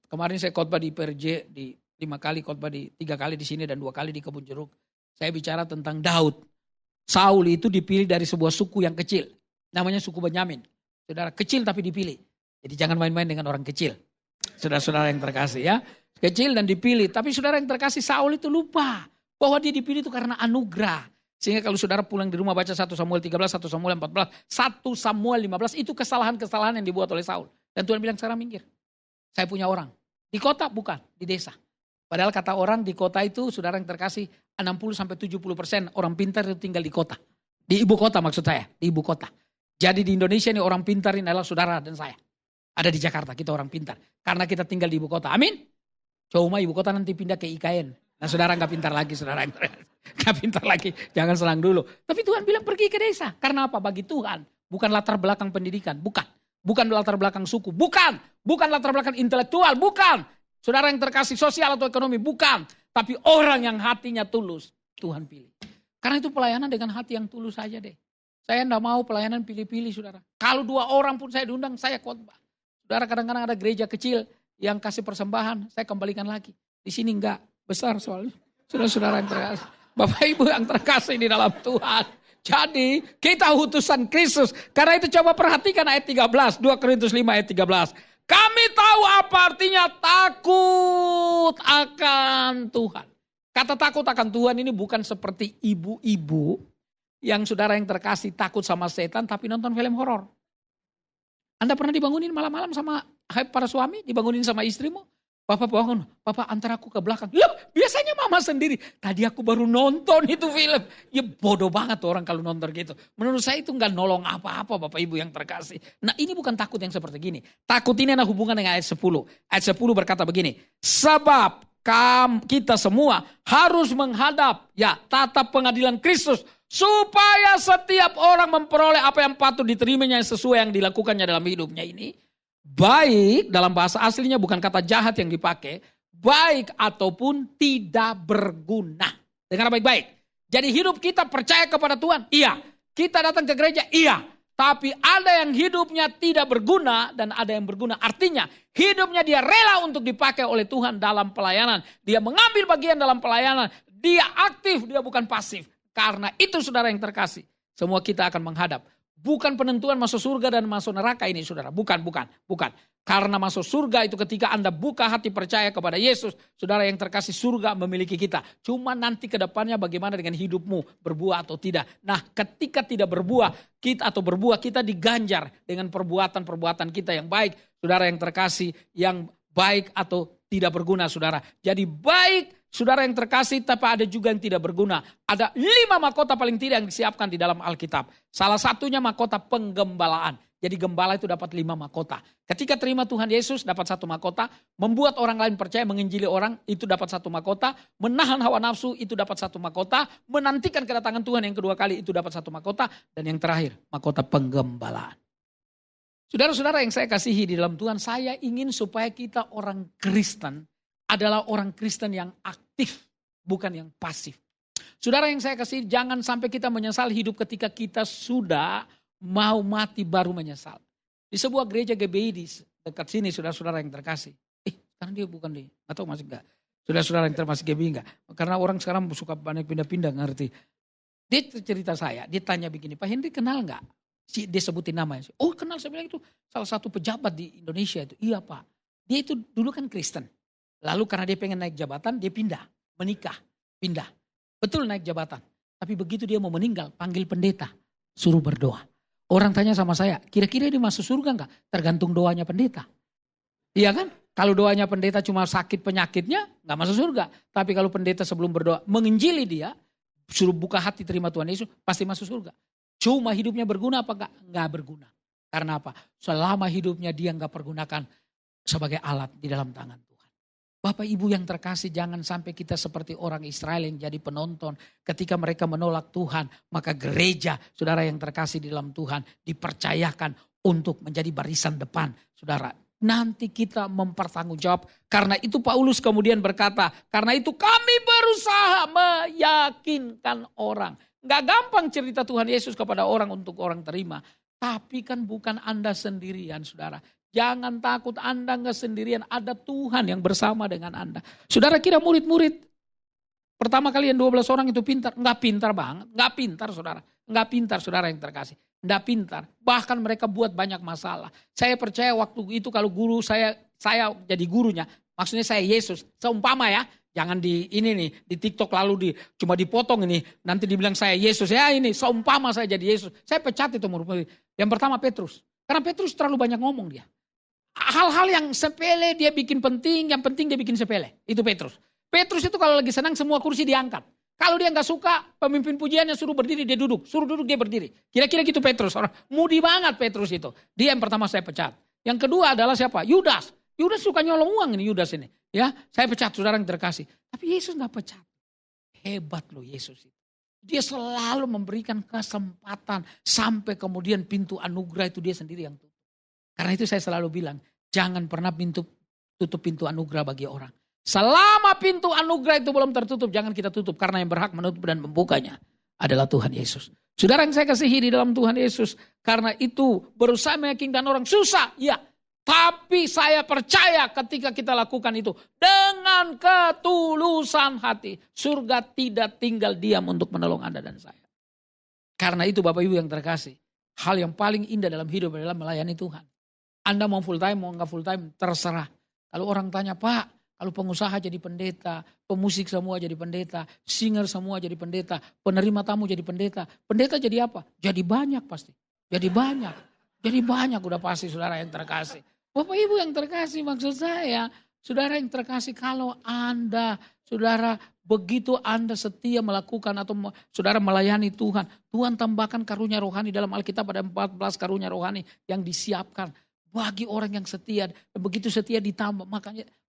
Kemarin saya khotbah di PRJ, di 5 kali khotbah, 3 kali di sini dan 2 kali di Kebun Jeruk. Saya bicara tentang Daud. Saul itu dipilih dari sebuah suku yang kecil. Namanya suku Benyamin. Saudara, kecil tapi dipilih. Jadi jangan main-main dengan orang kecil. Saudara-saudara yang terkasih ya. Kecil dan dipilih. Tapi saudara yang terkasih, Saul itu lupa bahwa dia dipilih itu karena anugerah. Sehingga kalau saudara pulang di rumah baca 1 Samuel 13, 1 Samuel 14, 1 Samuel 15, itu kesalahan-kesalahan yang dibuat oleh Saul. Dan Tuhan bilang, sekarang minggir. Saya punya orang. Di kota bukan, di desa. Padahal kata orang di kota itu, saudara yang terkasih, 60-70% orang pintar itu tinggal di kota. Di ibu kota maksud saya, di ibu kota. Jadi di Indonesia ini orang pintar ini adalah saudara dan saya. Ada di Jakarta, kita orang pintar. Karena kita tinggal di ibu kota. Amin. Cuma ibu kota nanti pindah ke IKN. Nah saudara nggak pintar lagi, saudara nggak pintar lagi. Jangan senang dulu. Tapi Tuhan bilang pergi ke desa. Karena apa? Bagi Tuhan bukan latar belakang pendidikan, bukan. Bukan latar belakang suku, bukan. Bukan latar belakang intelektual, bukan. Saudara yang terkasih sosial atau ekonomi, bukan. Tapi orang yang hatinya tulus, Tuhan pilih. Karena itu pelayanan dengan hati yang tulus saja deh. Saya enggak mau pelayanan pilih-pilih saudara. Kalau 2 orang pun saya diundang, saya khotbah. Saudara kadang-kadang ada gereja kecil yang kasih persembahan, saya kembalikan lagi. Di sini enggak, besar soalnya. Saudara-saudara yang terkasih. Bapak Ibu yang terkasih di dalam Tuhan. Jadi kita utusan Kristus. Karena itu coba perhatikan ayat 13. 2 Korintus 5 ayat 13. Kami tahu apa artinya takut akan Tuhan. Kata takut akan Tuhan ini bukan seperti ibu-ibu yang saudara yang terkasih takut sama setan tapi nonton film horor. Anda pernah dibangunin malam-malam sama para suami, dibangunin sama istrimu? Papa bangun, papa antar aku ke belakang. Ya biasanya mama sendiri. Tadi aku baru nonton itu film. Ya bodoh banget orang kalau nonton gitu. Menurut saya itu nggak nolong apa-apa Bapak Ibu yang terkasih. Nah ini bukan takut yang seperti gini. Takut ini ada hubungan dengan ayat 10. Ayat 10 berkata begini. Sebab kita semua harus menghadap tatap pengadilan Kristus. Supaya setiap orang memperoleh apa yang patut diterimanya sesuai yang dilakukannya dalam hidupnya ini. Baik dalam bahasa aslinya bukan kata jahat yang dipakai. Baik ataupun tidak berguna. Dengar baik-baik. Jadi hidup kita percaya kepada Tuhan. Iya. Kita datang ke gereja. Iya. Tapi ada yang hidupnya tidak berguna dan ada yang berguna. Artinya hidupnya dia rela untuk dipakai oleh Tuhan dalam pelayanan. Dia mengambil bagian dalam pelayanan. Dia aktif, dia bukan pasif. Karena itu saudara yang terkasih. Semua kita akan menghadap. Bukan penentuan masuk surga dan masuk neraka ini saudara. Bukan. Karena masuk surga itu ketika Anda buka hati percaya kepada Yesus. Saudara yang terkasih surga memiliki kita. Cuma nanti ke depannya bagaimana dengan hidupmu. Berbuah atau tidak. Nah ketika tidak berbuah kita diganjar dengan perbuatan-perbuatan kita yang baik. Saudara yang terkasih yang baik atau tidak berguna saudara. Jadi baik saudara yang terkasih, tapi ada juga yang tidak berguna. Ada 5 mahkota paling tidak yang disiapkan di dalam Alkitab. Salah satunya mahkota penggembalaan. Jadi gembala itu dapat 5 mahkota. Ketika terima Tuhan Yesus dapat 1 mahkota. Membuat orang lain percaya, menginjili orang itu dapat 1 mahkota. Menahan hawa nafsu itu dapat 1 mahkota. Menantikan kedatangan Tuhan yang kedua kali itu dapat 1 mahkota. Dan yang terakhir mahkota penggembalaan. Saudara-saudara yang saya kasihi di dalam Tuhan, saya ingin supaya kita orang Kristen adalah orang Kristen yang aktif, bukan yang pasif. Saudara yang saya kasih, jangan sampai kita menyesal hidup ketika kita sudah mau mati baru menyesal. Di sebuah gereja GBI di dekat sini, saudara-saudara yang terkasih. Sekarang dia bukan di, atau masih enggak. Saudara-saudara yang termasuk GBI enggak. Karena orang sekarang suka banyak pindah-pindah, ngerti. Dia cerita saya, dia tanya begini, Pak Henry kenal enggak? Dia sebutin namanya. Oh kenal, saya bilang itu salah satu pejabat di Indonesia itu. Iya Pak, dia itu dulu kan Kristen. Lalu karena dia pengen naik jabatan, dia pindah, menikah, pindah. Betul naik jabatan. Tapi begitu dia mau meninggal, panggil pendeta, suruh berdoa. Orang tanya sama saya, kira-kira dia masuk surga enggak? Tergantung doanya pendeta. Iya kan? Kalau doanya pendeta cuma sakit penyakitnya, enggak masuk surga. Tapi kalau pendeta sebelum berdoa, menginjili dia, suruh buka hati terima Tuhan Yesus, pasti masuk surga. Cuma hidupnya berguna apa enggak? Enggak berguna. Karena apa? Selama hidupnya dia enggak pergunakan sebagai alat di dalam tangan. Bapak Ibu yang terkasih, jangan sampai kita seperti orang Israel yang jadi penonton. Ketika mereka menolak Tuhan, maka gereja, saudara yang terkasih di dalam Tuhan, dipercayakan untuk menjadi barisan depan. Saudara, nanti kita mempertanggungjawab. Karena itu Paulus kemudian berkata, karena itu kami berusaha meyakinkan orang. Gak gampang cerita Tuhan Yesus kepada orang untuk orang terima. Tapi kan bukan Anda sendirian, saudara. Jangan takut, Anda enggak sendirian. Ada Tuhan yang bersama dengan Anda. Saudara kira murid-murid pertama kali yang 12 orang itu pintar? Enggak pintar banget. Enggak pintar saudara. Enggak pintar saudara yang terkasih. Enggak pintar. Bahkan mereka buat banyak masalah. Saya percaya waktu itu kalau guru saya jadi gurunya. Maksudnya saya Yesus. Seumpama ya. Jangan di ini nih, di TikTok lalu cuma dipotong ini. Nanti dibilang saya Yesus. Ya ini, seumpama saya jadi Yesus. Saya pecat itu murid-murid. Yang pertama Petrus. Karena Petrus terlalu banyak ngomong dia. Hal-hal yang sepele dia bikin penting, yang penting dia bikin sepele. Itu Petrus. Petrus itu kalau lagi senang semua kursi diangkat. Kalau dia nggak suka, pemimpin pujiannya suruh berdiri, dia duduk. Suruh duduk, dia berdiri. Kira-kira gitu Petrus. Orang mudi banget Petrus itu. Dia yang pertama saya pecat. Yang kedua adalah siapa? Yudas. Yudas suka nyolong uang ini Yudas ini. Ya, saya pecat saudara yang terkasih. Tapi Yesus nggak pecat. Hebat loh Yesus itu. Dia selalu memberikan kesempatan sampai kemudian pintu anugerah itu dia sendiri yang tutup. Karena itu saya selalu bilang, jangan pernah tutup pintu anugerah bagi orang. Selama pintu anugerah itu belum tertutup, jangan kita tutup. Karena yang berhak menutup dan membukanya adalah Tuhan Yesus. Saudara yang saya kasihi di dalam Tuhan Yesus. Karena itu berusaha meyakinkan orang susah. Ya, tapi saya percaya ketika kita lakukan itu dengan ketulusan hati. Surga tidak tinggal diam untuk menolong Anda dan saya. Karena itu Bapak Ibu yang terkasih. Hal yang paling indah dalam hidup adalah melayani Tuhan. Anda mau full time, mau enggak full time, terserah. Kalau orang tanya, Pak, kalau pengusaha jadi pendeta, pemusik semua jadi pendeta, singer semua jadi pendeta, penerima tamu jadi pendeta. Pendeta jadi apa? Jadi banyak pasti. Jadi banyak. Jadi banyak udah pasti saudara yang terkasih. Bapak Ibu yang terkasih maksud saya, saudara yang terkasih kalau Anda, saudara begitu Anda setia melakukan atau saudara melayani Tuhan. Tuhan tambahkan karunia rohani dalam Alkitab ada 14 karunia rohani yang disiapkan. Bagi orang yang setia, dan begitu setia ditambah.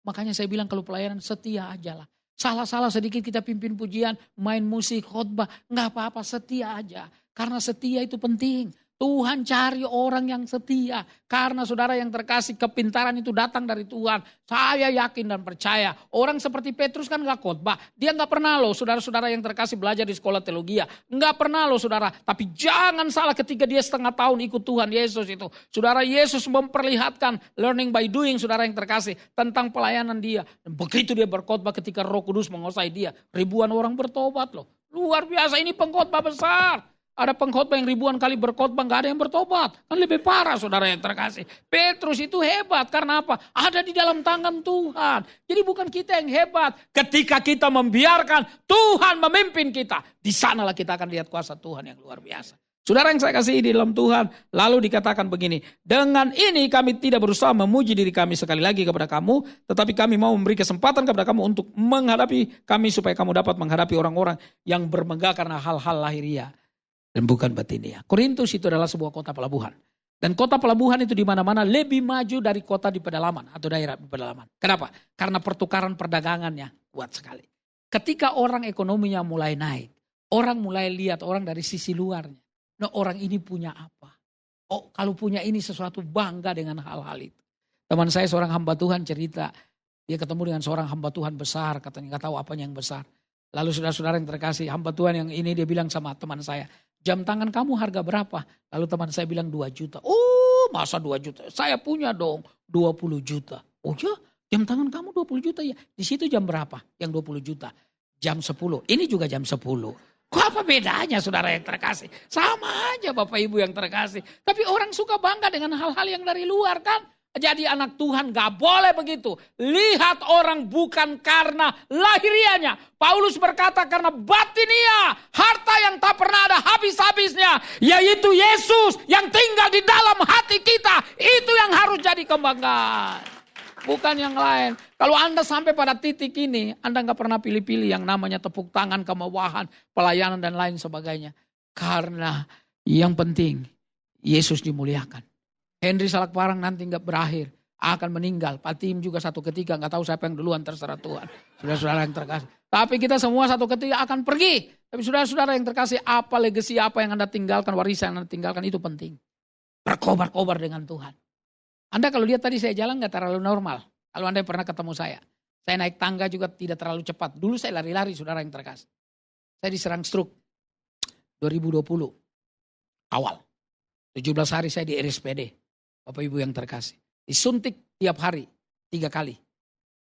Makanya saya bilang kalau pelayanan setia aja lah. Salah-salah sedikit kita pimpin pujian, main musik, khotbah. Enggak apa-apa, setia aja. Karena setia itu penting. Tuhan cari orang yang setia. Karena saudara yang terkasih, kepintaran itu datang dari Tuhan. Saya yakin dan percaya. Orang seperti Petrus kan gak khotbah. Dia gak pernah loh saudara-saudara yang terkasih belajar di sekolah teologi. Gak pernah loh saudara. Tapi jangan salah ketika dia setengah tahun ikut Tuhan Yesus itu. Saudara Yesus memperlihatkan learning by doing saudara yang terkasih. Tentang pelayanan dia. Dan begitu dia berkhotbah ketika Roh Kudus menguasai dia. Ribuan orang bertobat loh. Luar biasa, ini pengkhotbah besar. Ada pengkhotbah yang ribuan kali berkhotbah gak ada yang bertobat. Kan lebih parah saudara yang terkasih. Petrus itu hebat karena apa? Ada di dalam tangan Tuhan. Jadi bukan kita yang hebat. Ketika kita membiarkan Tuhan memimpin kita. Di sanalah kita akan lihat kuasa Tuhan yang luar biasa. Saudara yang saya kasih di dalam Tuhan. Lalu dikatakan begini. Dengan ini kami tidak berusaha memuji diri kami sekali lagi kepada kamu. Tetapi kami mau memberi kesempatan kepada kamu untuk menghadapi kami. Supaya kamu dapat menghadapi orang-orang yang bermegah karena hal-hal lahiriah. Dan bukan batinia. Korintus itu adalah sebuah kota pelabuhan. Dan kota pelabuhan itu di mana-mana lebih maju dari kota di pedalaman atau daerah di pedalaman. Kenapa? Karena pertukaran perdagangannya kuat sekali. Ketika orang ekonominya mulai naik, orang mulai lihat orang dari sisi luarnya. Nah, orang ini punya apa? Oh, kalau punya ini sesuatu bangga dengan hal-hal itu. Teman saya seorang hamba Tuhan cerita, dia ketemu dengan seorang hamba Tuhan besar, katanya nggak tahu apanya yang besar. Lalu saudara-saudara yang terkasih, hamba Tuhan yang ini dia bilang sama teman saya, jam tangan kamu harga berapa? Lalu teman saya bilang 2 juta. Oh masa 2 juta? Saya punya dong 20 juta. Oh ya jam tangan kamu 20 juta ya? Di situ jam berapa yang 20 juta? Jam 10. Ini juga jam 10. Kok apa bedanya saudara yang terkasih? Sama aja Bapak Ibu yang terkasih. Tapi orang suka bangga dengan hal-hal yang dari luar kan? Jadi anak Tuhan gak boleh begitu. Lihat orang bukan karena lahirianya. Paulus berkata karena batinia. Harta yang tak pernah ada habis-habisnya. Yaitu Yesus yang tinggal di dalam hati kita. Itu yang harus jadi kebanggaan. Bukan yang lain. Kalau Anda sampai pada titik ini. Anda gak pernah pilih-pilih yang namanya tepuk tangan, kemewahan, pelayanan dan lain sebagainya. Karena yang penting Yesus dimuliakan. Henry Salakparang nanti nggak berakhir, akan meninggal. Pak Tim juga satu ketika, nggak tahu siapa yang duluan, terserah Tuhan. Saudara-saudara yang terkasih. Tapi kita semua satu ketika akan pergi. Tapi saudara-saudara yang terkasih, apa legasi apa yang Anda tinggalkan, warisan yang Anda tinggalkan itu penting. Berkobar-kobar dengan Tuhan. Anda kalau lihat tadi saya jalan nggak terlalu normal. Kalau Anda pernah ketemu saya naik tangga juga tidak terlalu cepat. Dulu saya lari-lari saudara yang terkasih. Saya diserang stroke 2020 awal. 17 hari saya di RSPD. Bapak Ibu yang terkasih. Disuntik tiap hari 3 kali.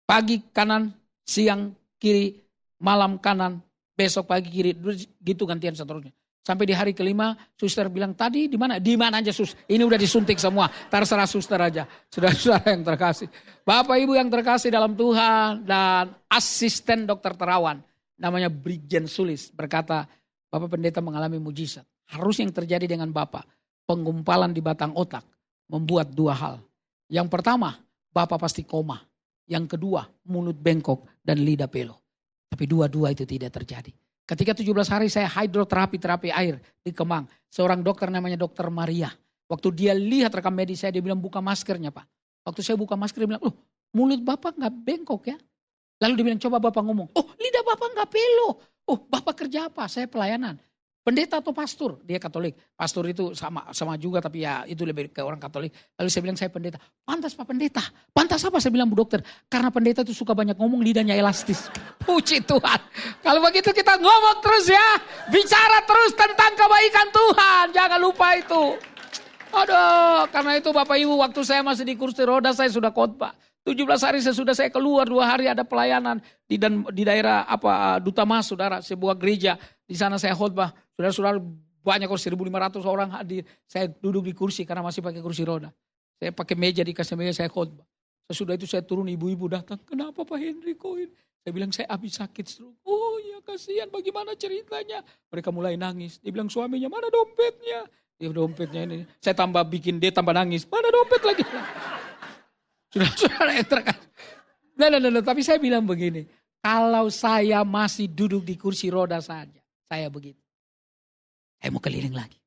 Pagi kanan, siang kiri, malam kanan, besok pagi kiri. Gitu gantian seterusnya. Sampai di hari kelima, suster bilang, tadi di mana? Di mana aja sus? Ini udah disuntik semua. Terserah suster aja. Saudara-saudara yang terkasih. Bapak Ibu yang terkasih dalam Tuhan. Dan asisten dokter terawan. Namanya Brigjen Sulis. Berkata, Bapak Pendeta mengalami mujizat. Harus yang terjadi dengan Bapak. Penggumpalan di batang otak. Membuat dua hal. Yang pertama, Bapak pasti koma. Yang kedua, mulut bengkok dan lidah pelo. Tapi dua-dua itu tidak terjadi. Ketika 17 hari saya hidroterapi air di Kemang. Seorang dokter namanya Dokter Maria. Waktu dia lihat rekam medis saya, dia bilang buka maskernya Pak. Waktu saya buka masker dia bilang, loh mulut Bapak gak bengkok ya? Lalu dia bilang coba Bapak ngomong, oh lidah Bapak gak pelo. Oh Bapak kerja apa? Saya pelayanan. Pendeta atau pastor? Dia Katolik. Pastor itu sama juga tapi ya itu lebih ke orang Katolik. Lalu saya bilang saya pendeta. Pantas Pak Pendeta. Pantas apa saya bilang Bu Dokter? Karena pendeta itu suka banyak ngomong, lidahnya elastis. Puji Tuhan. Kalau begitu kita ngomong terus ya. Bicara terus tentang kebaikan Tuhan. Jangan lupa itu. Aduh, karena itu Bapak Ibu waktu saya masih di kursi roda saya sudah khotbah. 17 hari sesudah saya keluar, 2 hari ada pelayanan di daerah Duta Mas, saudara, sebuah gereja. Di sana saya khotbah, saudara-saudara banyak 1.500 orang hadir. Saya duduk di kursi karena masih pakai kursi roda. Saya pakai meja, dikasih meja saya khotbah. Sesudah itu saya turun, ibu-ibu datang, kenapa Pak Henry Koin? Saya bilang saya habis sakit stroke. Oh ya kasihan, bagaimana ceritanya? Mereka mulai nangis. Dia bilang suaminya, mana dompetnya? Dia dompetnya ini. Saya tambah bikin dia tambah nangis. Mana dompet lagi? Saudara yang terkasih. Nah, tapi saya bilang begini. Kalau saya masih duduk di kursi roda saja. Saya begitu. Saya mau keliling lagi.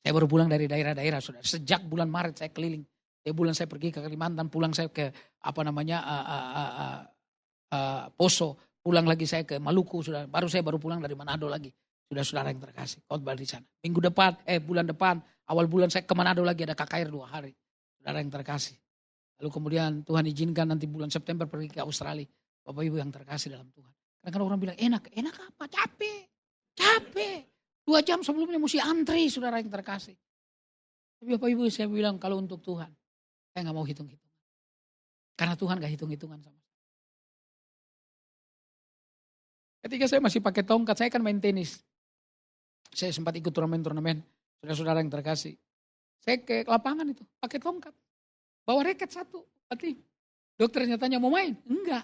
Saya baru pulang dari daerah-daerah. Saudara. Sejak bulan Maret saya keliling. Bulan saya pergi ke Kalimantan. Pulang saya ke Poso. Pulang lagi saya ke Maluku. Saudara. Saya baru pulang dari Manado lagi. Saudara yang terkasih. Khotbah di sana. Bulan depan. Awal bulan saya ke Manado lagi. Ada KKR 2 hari. Saudara yang terkasih. Lalu kemudian Tuhan izinkan nanti bulan September pergi ke Australia. Bapak Ibu yang terkasih dalam Tuhan. Karena orang bilang enak apa? Capek. 2 jam sebelumnya mesti antri saudara yang terkasih. Tapi Bapak Ibu saya bilang kalau untuk Tuhan. Saya gak mau hitung-hitungan. Karena Tuhan gak hitung-hitungan sama saya. Ketika saya masih pakai tongkat, saya kan main tenis. Saya sempat ikut turnamen-turnamen. Saudara-saudara yang terkasih. Saya ke lapangan itu pakai tongkat. Bawa raket 1, berarti dokternya tanya mau main? Enggak,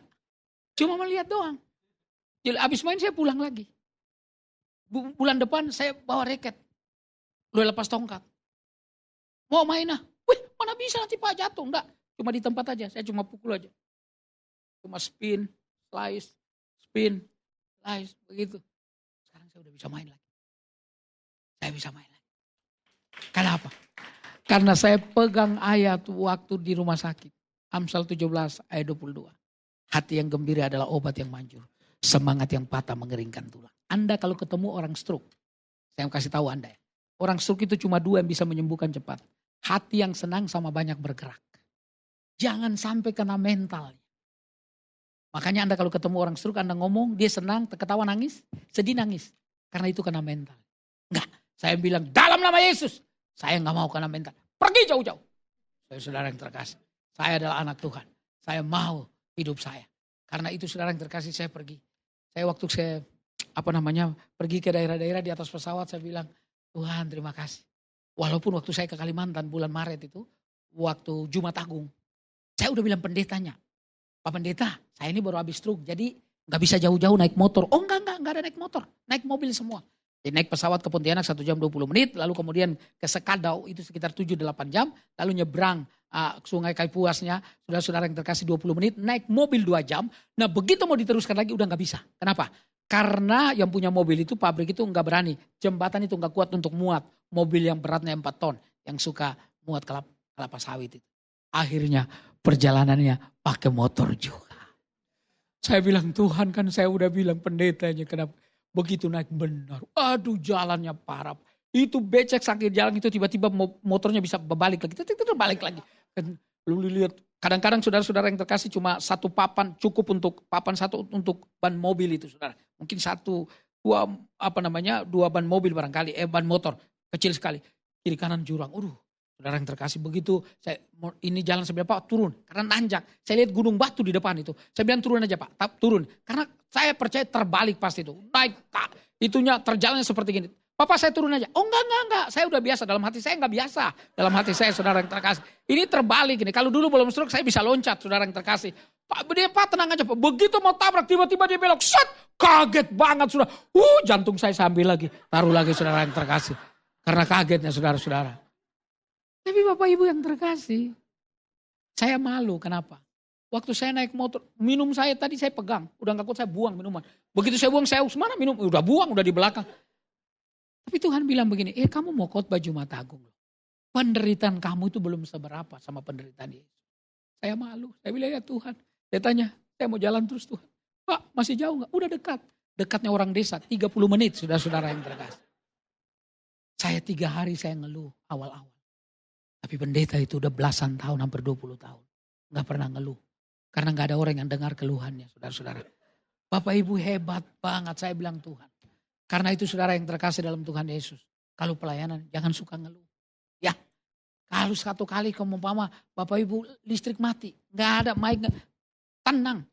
cuma melihat doang. Jadi abis main saya pulang lagi. Bulan depan saya bawa raket, udah lepas tongkat. Mau main wih mana bisa nanti Pak jatuh, enggak. Cuma di tempat aja, saya cuma pukul aja. Cuma spin, slice, begitu. Sekarang saya udah bisa main lagi. Kenapa? Karena saya pegang ayat waktu di rumah sakit. Amsal 17 ayat 22. Hati yang gembira adalah obat yang manjur. Semangat yang patah mengeringkan tulang. Anda kalau ketemu orang stroke. Saya kasih tahu Anda ya. Orang stroke itu cuma 2 yang bisa menyembuhkan cepat. Hati yang senang sama banyak bergerak. Jangan sampai kena mental. Makanya Anda kalau ketemu orang stroke Anda ngomong. Dia senang, ketawa nangis, sedih nangis. Karena itu kena mental. Enggak, saya bilang dalam nama Yesus. Saya gak mau kena mental. Pergi jauh-jauh. Saudara yang terkasih. Saya adalah anak Tuhan. Saya mau hidup saya. Karena itu saudara yang terkasih saya pergi. Waktu saya pergi ke daerah-daerah di atas pesawat saya bilang. Tuhan terima kasih. Walaupun waktu saya ke Kalimantan bulan Maret itu. Waktu Jumat Agung. Saya udah bilang pendetanya. Pak Pendeta saya ini baru habis stroke. Jadi gak bisa jauh-jauh naik motor. Oh enggak ada naik motor. Naik mobil semua. Jadi naik pesawat ke Pontianak 1 jam 20 menit. Lalu kemudian ke Sekadau itu sekitar 7-8 jam. Lalu nyebrang Sungai Kaipuasnya. Saudara-saudara yang terkasih 20 menit. Naik mobil 2 jam. Nah begitu mau diteruskan lagi udah gak bisa. Kenapa? Karena yang punya mobil itu pabrik itu gak berani. Jembatan itu gak kuat untuk muat. Mobil yang beratnya 4 ton. Yang suka muat kelapa sawit itu. Akhirnya perjalanannya pakai motor juga. Saya bilang Tuhan kan saya udah bilang pendetanya kenapa. Begitu naik benar. Aduh jalannya parah. Itu becek sakit jalan itu tiba-tiba motornya bisa berbalik lagi. Balik lagi. Lalu lihat kadang-kadang saudara-saudara yang terkasih cuma 1 papan cukup untuk papan 1 untuk ban mobil itu saudara. Mungkin 2 ban mobil barangkali. Ban motor kecil sekali. Kiri kanan jurang. Saudara yang terkasih begitu. Ini jalan sebelah Pak turun. Karena nanjak. Saya lihat gunung batu di depan itu. Saya bilang turun aja Pak. Turun. Karena saya percaya terbalik pasti itu. Naik itunya terjalannya seperti gini. Papa saya turun aja. Oh enggak. Saya udah biasa. Dalam hati saya enggak biasa. Dalam hati saya saudara yang terkasih. Ini terbalik ini. Kalau dulu belum stroke saya bisa loncat saudara yang terkasih. Pak tenang aja Pak. Begitu mau tabrak tiba-tiba dia belok. Set. Kaget banget saudara. Jantung saya sambil lagi. Taruh lagi saudara yang terkasih. Karena kagetnya saudara-saudara. Tapi Bapak Ibu yang terkasih. Saya malu. Kenapa? Waktu saya naik motor. Minum saya tadi saya pegang. Udah gak kuat saya buang minuman. Begitu saya buang saya mana minum. Udah buang udah di belakang. Tapi Tuhan bilang begini, kamu mau khotbah Jumat Agung. Penderitaan kamu itu belum seberapa sama penderitaan Yesus. Saya malu, saya bilang ya Tuhan. Saya tanya, saya mau jalan terus Tuhan. Pak masih jauh gak? Udah dekat. Dekatnya orang desa, 30 menit sudah saudara yang terkasih. Saya 3 hari saya ngeluh awal-awal. Tapi pendeta itu udah belasan tahun, hampir 20 tahun. Gak pernah ngeluh. Karena gak ada orang yang dengar keluhannya saudara-saudara. Bapak Ibu hebat banget, saya bilang Tuhan. Karena itu saudara yang terkasih dalam Tuhan Yesus. Kalau pelayanan jangan suka ngeluh. Ya, kalau satu kali umpama Bapak Ibu listrik mati. Gak ada mic. Tenang.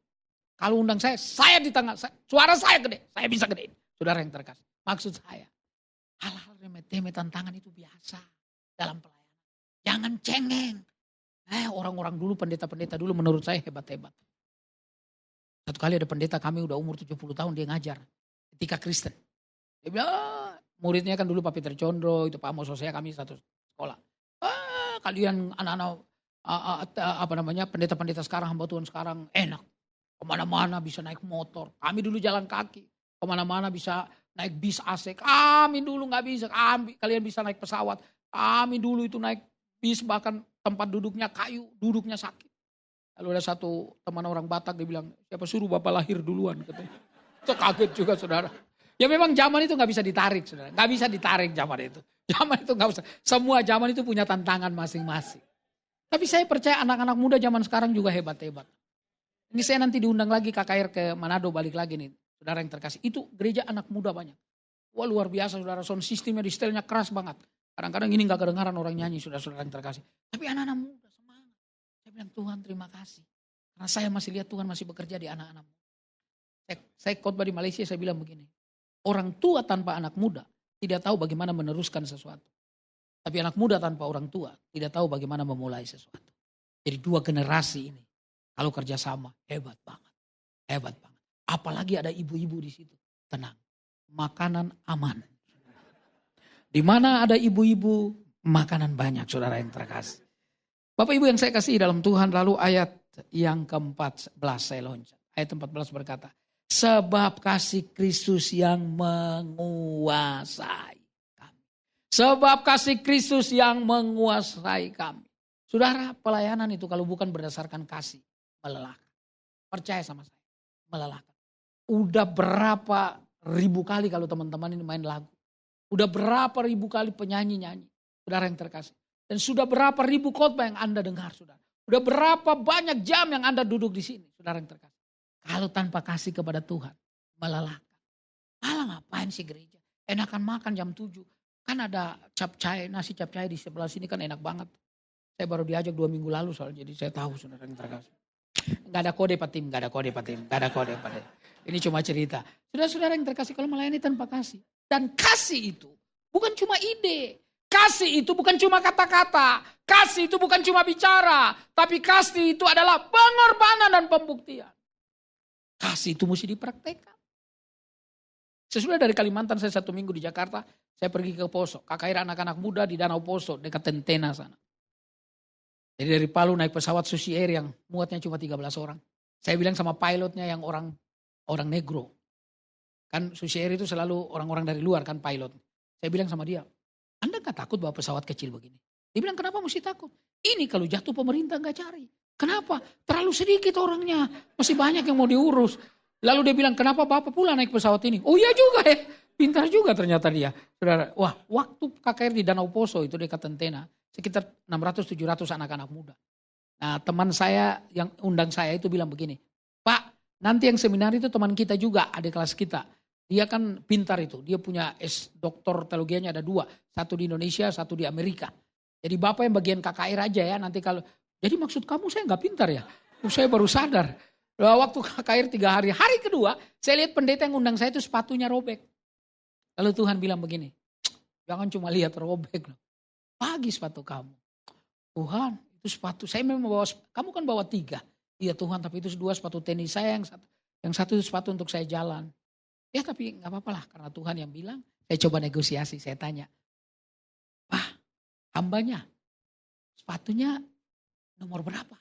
Kalau undang saya di tengah. Suara saya gede. Saya bisa gedein. Saudara yang terkasih. Maksud saya. Hal-hal remeh-temeh tantangan itu biasa. Dalam pelayanan. Jangan cengeng. Orang-orang dulu pendeta-pendeta dulu menurut saya hebat-hebat. Satu kali ada pendeta kami udah umur 70 tahun dia ngajar. Ketika Kristen. Dia bilang, muridnya kan dulu Pak Peter Condro, itu Pak Amos Hosea, kami satu sekolah. Kalian anak-anak pendeta-pendeta sekarang, hamba Tuhan sekarang enak. Kemana-mana bisa naik motor. Kami dulu jalan kaki. Kemana-mana bisa naik bis AC. Kami dulu gak bisa. Kalian bisa naik pesawat. Kami dulu itu naik bis bahkan tempat duduknya kayu, duduknya sakit. Lalu ada satu teman orang Batak dia bilang, siapa suruh Bapak lahir duluan? Katanya. Itu kaget juga saudara. Ya memang zaman itu gak bisa ditarik saudara. Gak bisa ditarik zaman itu. Zaman itu gak usah. Semua zaman itu punya tantangan masing-masing. Tapi saya percaya anak-anak muda zaman sekarang juga hebat-hebat. Ini saya nanti diundang lagi KKR ke Manado balik lagi nih. Saudara yang terkasih. Itu gereja anak muda banyak. Wah luar biasa saudara. Sound sistemnya di setelnya keras banget. Kadang-kadang ini gak kedengaran orang nyanyi saudara-saudara yang terkasih. Tapi anak-anak muda semangat. Saya bilang Tuhan terima kasih. Karena saya masih lihat Tuhan masih bekerja di anak-anak muda. Saya khotbah di Malaysia saya bilang begini. Orang tua tanpa anak muda tidak tahu bagaimana meneruskan sesuatu. Tapi anak muda tanpa orang tua tidak tahu bagaimana memulai sesuatu. Jadi 2 generasi ini kalau kerjasama hebat banget. Hebat banget. Apalagi ada ibu-ibu di situ. Tenang. Makanan aman. Di mana ada ibu-ibu makanan banyak saudara yang terkasih. Bapak Ibu yang saya kasih dalam Tuhan lalu ayat yang ke-14 saya loncat. Ayat 14 berkata. Sebab kasih Kristus yang menguasai kami. Sebab kasih Kristus yang menguasai kami. Saudara, pelayanan itu kalau bukan berdasarkan kasih, melelahkan. Percaya sama saya, melelahkan. Udah berapa ribu kali kalau teman-teman ini main lagu. Udah berapa ribu kali penyanyi-nyanyi. Saudara yang terkasih. Dan sudah berapa ribu khotbah yang Anda dengar, saudara. Udah berapa banyak jam yang Anda duduk di sini, saudara yang terkasih. Kalau tanpa kasih kepada Tuhan, melelahkan. Malah ngapain sih gereja? Enakan makan jam 7. Kan ada capcay, nasi capcay di sebelah sini kan enak banget. Saya baru diajak 2 minggu lalu soalnya, jadi saya tahu saudara yang terkasih. Gak ada kode Pak Tim, gak ada kode Pak Tim, gak ada kode Pak Tim. Ini cuma cerita. Saudara-saudara yang terkasih kalau melayani tanpa kasih. Dan kasih itu bukan cuma ide. Kasih itu bukan cuma kata-kata. Kasih itu bukan cuma bicara. Tapi kasih itu adalah pengorbanan dan pembuktian. Kasih itu mesti dipraktekkan. Sesudah dari Kalimantan saya 1 minggu di Jakarta. Saya pergi ke Poso. KKR anak-anak muda di Danau Poso dekat Tentena sana. Jadi dari Palu naik pesawat Susi Air yang muatnya cuma 13 orang. Saya bilang sama pilotnya yang orang negro. Kan Susi Air itu selalu orang-orang dari luar kan pilot. Saya bilang sama dia, Anda gak takut bawa pesawat kecil begini? Dia bilang kenapa mesti takut? Ini kalau jatuh pemerintah gak cari. Kenapa? Terlalu sedikit orangnya. Masih banyak yang mau diurus. Lalu dia bilang, kenapa Bapak pula naik pesawat ini? Oh iya juga ya. Pintar juga ternyata dia. Saudara, wah waktu KKR di Danau Poso itu dekat Tentena. Sekitar 600-700 anak-anak muda. Nah teman saya yang undang saya itu bilang begini. Pak, nanti yang seminar itu teman kita juga, adik kelas kita. Dia kan pintar itu. Dia punya doktor teologianya ada 2. Satu di Indonesia, satu di Amerika. Jadi Bapak yang bagian KKR aja ya. Nanti kalau jadi maksud kamu saya nggak pintar ya? Saya baru sadar. Waktu KKR 3 hari. Hari kedua saya lihat pendeta yang undang saya itu sepatunya robek. Lalu Tuhan bilang begini. Jangan cuma lihat robek. Pagi sepatu kamu. Tuhan, itu sepatu. Saya memang bawa, kamu kan bawa 3. Iya Tuhan, tapi itu 2 sepatu tenis saya, yang satu itu sepatu untuk saya jalan. Ya tapi gak apa-apa lah, karena Tuhan yang bilang. Saya coba negosiasi, saya tanya. Pak, hambanya, sepatunya nomor berapa?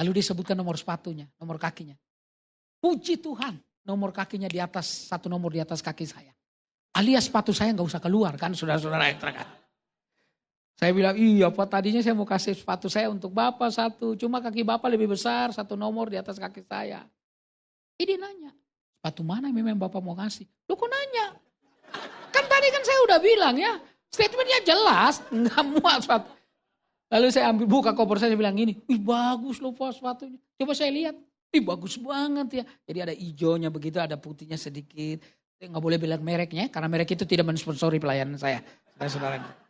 Lalu disebutkan nomor sepatunya, nomor kakinya. Puji Tuhan, nomor kakinya di atas, 1 nomor di atas kaki saya. Alias sepatu saya gak usah keluar kan saudara-saudara yang terkasih. Saya bilang, iya Pak, tadinya saya mau kasih sepatu saya untuk Bapak 1. Cuma kaki Bapak lebih besar, 1 nomor di atas kaki saya. Ini nanya, sepatu mana yang memang Bapak mau kasih? Lu kok nanya? Kan tadi kan saya udah bilang ya, statementnya jelas, nggak muat sepatu. Lalu saya ambil, buka koper saya bilang gini, wih bagus loh Pak sepatunya. Coba saya lihat, wih bagus banget ya. Jadi ada hijaunya begitu, ada putihnya sedikit. Saya nggak boleh bilang mereknya, karena merek itu tidak mensponsori pelayanan saya. Saudara-saudara.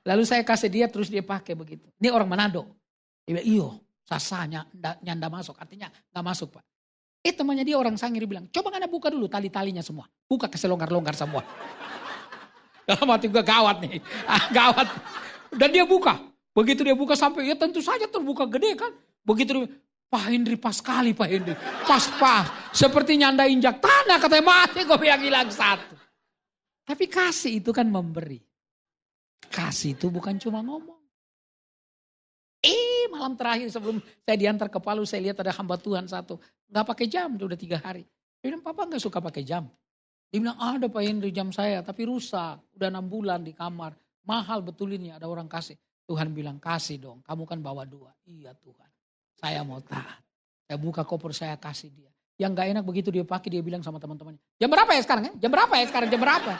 Lalu saya kasih dia, terus dia pakai begitu. Ini orang Manado. Dia bilang, iyo, sasanya nyanda masuk. Artinya gak masuk Pak. Temannya dia orang Sangir bilang, coba Anda buka dulu tali-talinya semua. Buka keselonggar-longgar semua. Dalam hati gue gawat nih. Gawat. Dan dia buka. Begitu dia buka sampai, ya tentu saja terbuka gede kan. Begitu dia, Pak Henry pas sekali Pak Henry. Pas. Seperti nyanda injak tanah. Katanya mati gue bilang 1. Tapi kasih itu kan memberi. Kasih itu bukan cuma ngomong. Malam terakhir sebelum saya diantar ke Palu, saya lihat ada hamba Tuhan 1. Gak pakai jam, udah 3 hari. Dia bilang, Papa gak suka pakai jam. Dia bilang, ada Pak Henry jam saya, tapi rusak. Udah 6 bulan di kamar. Mahal betulinnya, ada orang kasih. Tuhan bilang, kasih dong, kamu kan bawa 2. Iya Tuhan, saya mau taat. Saya buka koper, saya kasih dia. Yang gak enak begitu dia pakai, dia bilang sama teman-temannya. Jam berapa ya sekarang? Jam berapa ya sekarang? Jam berapa?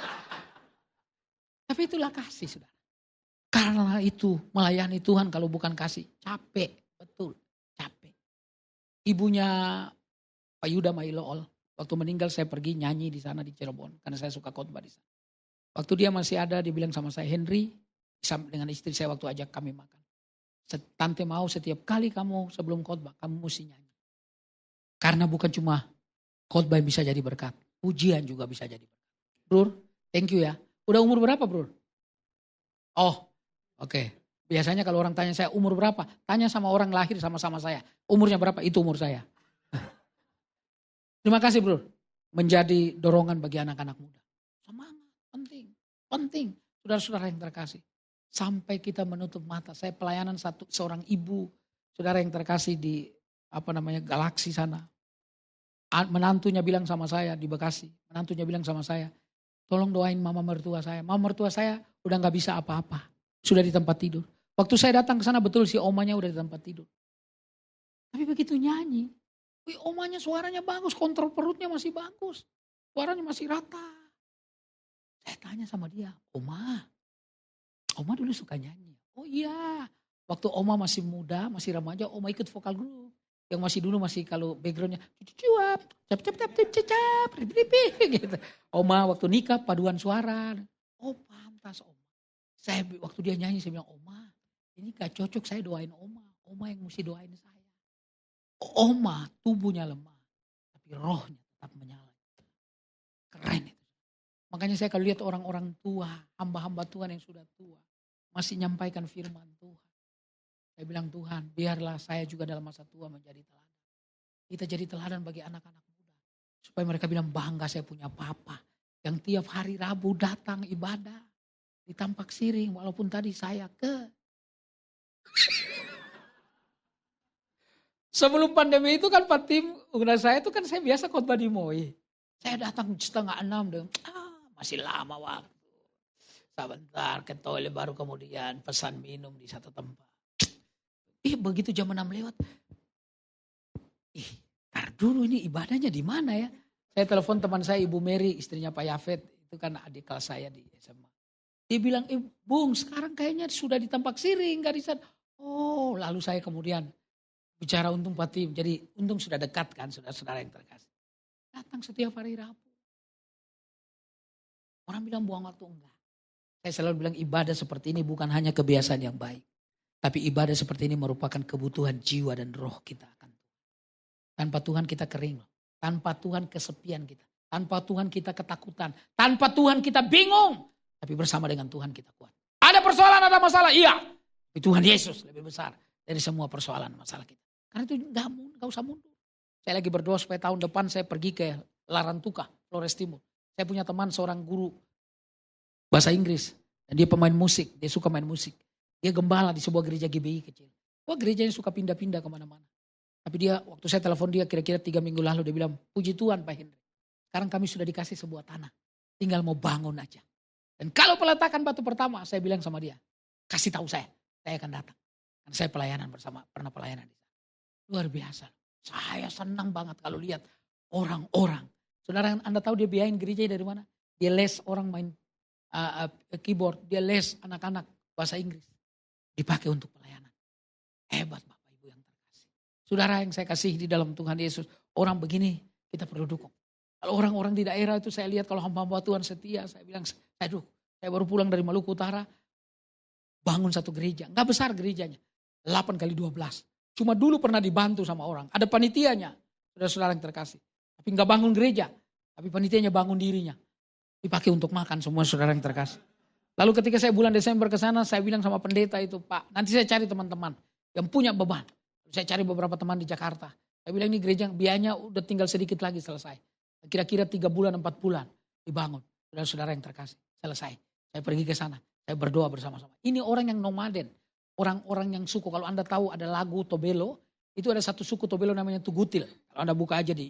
Tapi itulah kasih, saudara. Karena itu melayani Tuhan kalau bukan kasih. Capek, betul. Capek. Ibunya Pak Yuda Mailool. Waktu meninggal saya pergi nyanyi di sana di Cirebon. Karena saya suka khotbah di sana. Waktu dia masih ada dia bilang sama saya, Henry. Dengan istri saya waktu ajak kami makan. Tante mau setiap kali kamu sebelum khotbah kamu mesti nyanyi. Karena bukan cuma khotbah yang bisa jadi berkat. Pujian juga bisa jadi berkat. Bro, thank you ya. Udah umur berapa bro? Oh. Oke, biasanya kalau orang tanya saya umur berapa, tanya sama orang lahir sama-sama saya. Umurnya berapa? Itu umur saya. Terima kasih bro, menjadi dorongan bagi anak-anak muda. Semangat, penting. Saudara-saudara yang terkasih. Sampai kita menutup mata, saya pelayanan seorang ibu, saudara yang terkasih di Galaksi sana. Menantunya bilang sama saya di Bekasi, menantunya bilang sama saya, tolong doain mama mertua saya. Mama mertua saya udah gak bisa apa-apa. Sudah di tempat tidur. Waktu saya datang ke sana betul si omanya udah di tempat tidur. Tapi begitu nyanyi, omanya suaranya bagus, kontrol perutnya masih bagus. Suaranya masih rata. Saya tanya sama dia, Oma dulu suka nyanyi. Oh iya, waktu Oma masih muda, masih remaja, Oma ikut vokal grup. Yang masih dulu masih kalau backgroundnya cuap, cap, gitu. Oma waktu nikah paduan suara. Oh pantas Oma. Saya waktu dia nyanyi saya bilang, Oma ini gak cocok saya doain Oma. Oma yang mesti doain saya. Oma tubuhnya lemah. Tapi rohnya tetap menyala. Keren itu. Makanya saya kalau lihat orang-orang tua, hamba-hamba Tuhan yang sudah tua. Masih nyampaikan firman Tuhan. Saya bilang Tuhan biarlah saya juga dalam masa tua menjadi teladan. Kita jadi teladan bagi anak-anak muda. Supaya mereka bilang bangga saya punya papa. Yang tiap hari Rabu datang ibadah. Di Tampak Siring, walaupun tadi saya Sebelum pandemi itu kan Pak Tim, saya itu kan saya biasa khotbah di Moi. Saya datang 5:30, masih lama waktu. Sebentar ke toilet baru kemudian pesan minum di satu tempat. Begitu jam 6 lewat. Tar dulu ini ibadahnya di mana ya? Saya telepon teman saya Ibu Mary, istrinya Pak Yafet, itu kan adik kelas saya di SMA. Dia bilang, Bung sekarang kayaknya sudah di Tampak Siring, gak di sana. Oh lalu saya kemudian bicara untung Pak Tim. Jadi untung sudah dekat kan saudara-saudara yang terkasih. Datang setiap hari Rabu. Orang bilang buang waktu enggak. Saya selalu bilang ibadah seperti ini bukan hanya kebiasaan yang baik. Tapi ibadah seperti ini merupakan kebutuhan jiwa dan roh kita akan Tuhan. Tanpa Tuhan kita kering. Tanpa Tuhan kesepian kita. Tanpa Tuhan kita ketakutan. Tanpa Tuhan kita bingung. Tapi bersama dengan Tuhan kita kuat. Ada persoalan, ada masalah, iya. Tapi Tuhan Yesus lebih besar dari semua persoalan masalah kita. Karena itu gak usah mundur. Saya lagi berdoa supaya tahun depan saya pergi ke Larantuka, Flores Timur. Saya punya teman seorang guru bahasa Inggris. Dan dia pemain musik, dia suka main musik. Dia gembala di sebuah gereja GBI kecil. Wah, gerejanya suka pindah-pindah kemana-mana. Tapi dia, waktu saya telepon dia kira-kira 3 minggu lalu, dia bilang, puji Tuhan Pak Hendrik. Sekarang kami sudah dikasih sebuah tanah. Tinggal mau bangun aja. Dan kalau peletakan batu pertama, saya bilang sama dia, kasih tahu saya akan datang. Karena saya pernah pelayanan di sana. Luar biasa. Saya senang banget kalau lihat orang-orang. Saudara, Anda tahu dia biayain gerejanya dari mana? Dia les orang main keyboard, dia les anak-anak bahasa Inggris. Dipakai untuk pelayanan. Hebat Bapak Ibu yang terkasih. Saudara yang saya kasih di dalam Tuhan Yesus, orang begini kita perlu dukung. Kalau orang-orang di daerah itu saya lihat kalau hamba-hamba Tuhan setia, saya bilang, aduh, saya baru pulang dari Maluku Utara, bangun satu gereja. Nggak besar gerejanya, 8 kali 12. Cuma dulu pernah dibantu sama orang, ada panitianya, saudara-saudara yang terkasih. Tapi nggak bangun gereja, tapi panitianya bangun dirinya. Dipakai untuk makan semua saudara yang terkasih. Lalu ketika saya bulan Desember ke sana, saya bilang sama pendeta itu, Pak, nanti saya cari teman-teman yang punya beban. Saya cari beberapa teman di Jakarta. Saya bilang ini gereja biayanya udah tinggal sedikit lagi selesai. Kira-kira 3 bulan, 4 bulan dibangun. Saudara-saudara yang terkasih, selesai. Saya pergi ke sana, saya berdoa bersama-sama. Ini orang yang nomaden, orang-orang yang suku. Kalau Anda tahu ada lagu Tobelo, itu ada satu suku Tobelo namanya Tugutil. Kalau Anda buka aja di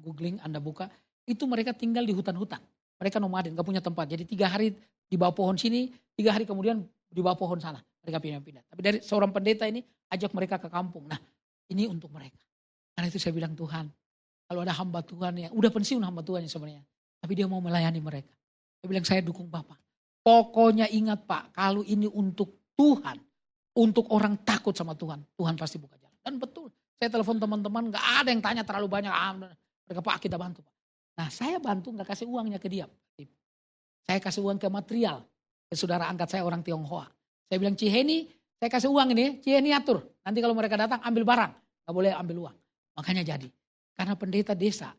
googling, Anda buka, itu mereka tinggal di hutan-hutan. Mereka nomaden, gak punya tempat. Jadi 3 hari di bawah pohon sini, 3 hari kemudian di bawah pohon sana. Mereka pindah-pindah. Tapi dari seorang pendeta ini, ajak mereka ke kampung. Nah, ini untuk mereka. Karena itu saya bilang, Tuhan, kalau ada hamba Tuhan yang udah pensiun hamba Tuhan sebenarnya, tapi dia mau melayani mereka. Saya bilang, saya dukung Bapak. Pokoknya ingat Pak, kalau ini untuk Tuhan, untuk orang takut sama Tuhan, Tuhan pasti buka jalan. Dan betul, saya telepon teman-teman, gak ada yang tanya terlalu banyak. Mereka, Pak kita bantu Pak. Nah saya bantu gak kasih uangnya ke dia. Saya kasih uang ke material, ke saudara angkat saya orang Tionghoa. Saya bilang, Ciheni, saya kasih uang ini, Ciheni atur. Nanti kalau mereka datang ambil barang, gak boleh ambil uang. Makanya jadi. Karena pendeta desa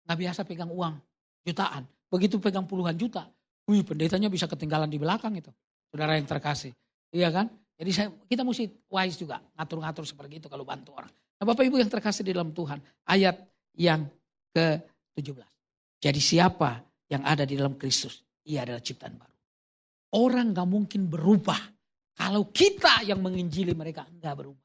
gak biasa pegang uang jutaan. Begitu pegang puluhan juta, pendetanya bisa ketinggalan di belakang itu. Saudara yang terkasih. Iya kan? Jadi kita mesti wise juga. Ngatur-ngatur seperti itu kalau bantu orang. Nah Bapak Ibu yang terkasih di dalam Tuhan. Ayat yang ke-17. Jadi siapa yang ada di dalam Kristus? Ia adalah ciptaan baru. Orang gak mungkin berubah. Kalau kita yang menginjili mereka gak berubah.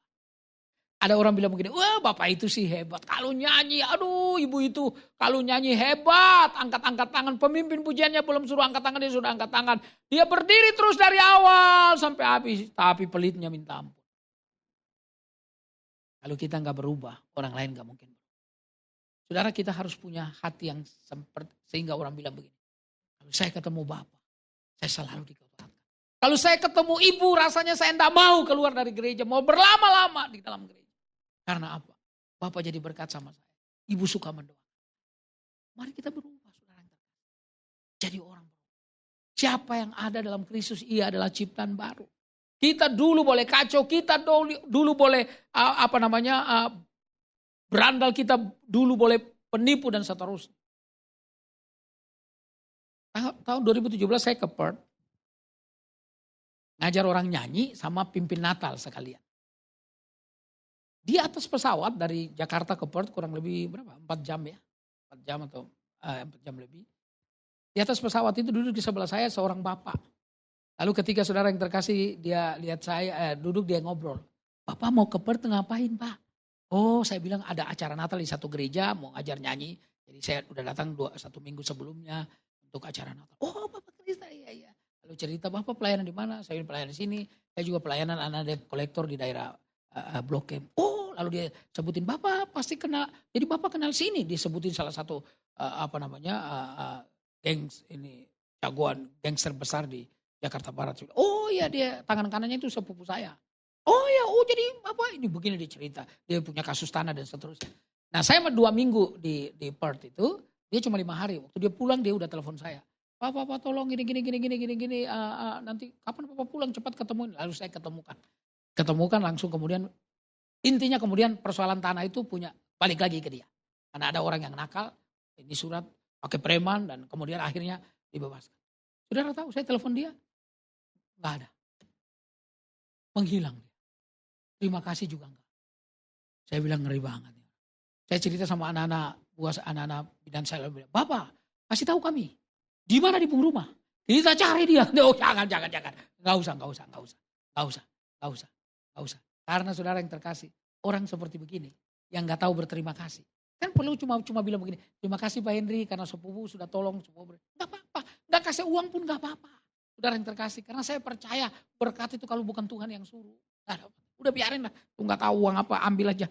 Ada orang bilang begini, wah Bapak itu sih hebat. Kalau nyanyi, aduh ibu itu kalau nyanyi hebat. Angkat-angkat tangan, pemimpin pujiannya belum suruh angkat tangan, dia sudah angkat tangan. Dia berdiri terus dari awal sampai habis. Tapi pelitnya minta ampun. Kalau kita gak berubah, orang lain gak mungkin. Saudara kita harus punya hati yang sehingga orang bilang begini. Kalau saya ketemu Bapak, saya selalu dikatakan. Kalau saya ketemu ibu, rasanya saya tidak mau keluar dari gereja. Mau berlama-lama di dalam gereja. Karena apa? Bapak jadi berkat sama saya. Ibu suka mendoakan. Mari kita berubah, saudara. Jadi orang baru. Siapa yang ada dalam Kristus, ia adalah ciptaan baru. Kita dulu boleh kacau, kita dulu boleh berandal, kita dulu boleh penipu dan seterusnya. Tahun 2017 saya ke Perth. Ngajar orang nyanyi sama pimpin Natal sekalian. Di atas pesawat dari Jakarta ke Perth kurang lebih berapa? 4 jam ya. 4 jam atau 4 jam lebih. Di atas pesawat itu duduk di sebelah saya seorang bapak. Lalu ketika saudara yang terkasih dia lihat saya duduk dia ngobrol. Bapak mau ke Perth ngapain Pak? Oh saya bilang ada acara Natal di satu gereja mau ngajar nyanyi. Jadi saya udah datang 1 minggu sebelumnya untuk acara Natal. Oh Bapak Krista iya. Lalu cerita Bapak pelayanan di mana? Saya pelayanan di sini. Saya juga pelayanan anak debt collector di daerah Blok M. Oh lalu dia sebutin Bapak pasti kenal. Jadi Bapak kenal sini. Dia sebutin salah satu gengs ini jagoan gangster besar di Jakarta Barat. Oh iya dia tangan kanannya itu sepupu saya. Oh ya jadi Bapak ini begini dia cerita. Dia punya kasus tanah dan seterusnya. Nah saya 2 minggu di Perth itu. Dia cuma 5 hari. Waktu dia pulang dia udah telepon saya. Pak tolong gini. Nanti kapan Bapak pulang cepat ketemuin. Lalu saya ketemukan langsung kemudian. Intinya kemudian persoalan tanah itu balik lagi ke dia. Karena ada orang yang nakal. Ini surat pakai preman dan kemudian akhirnya dibebaskan. Saudara tahu, saya telepon dia, nggak ada. Menghilang dia. Terima kasih juga enggak. Saya bilang ngeri banget. Saya cerita sama anak-anak, anak-anak bidan saya bilang, Bapak, kasih tahu kami, di mana di rumah? Kita cari dia. Oh, jangan. Nggak usah. Karena saudara yang terkasih, orang seperti begini, yang nggak tahu berterima kasih. Kan perlu cuma bilang begini, terima kasih Pak Henry karena sepupu sudah tolong. Nggak apa-apa, nggak kasih uang pun nggak apa-apa. Saudara yang terkasih, karena saya percaya berkat itu kalau bukan Tuhan yang suruh. Udah biarin lah, lu nggak tahu uang apa, ambil aja.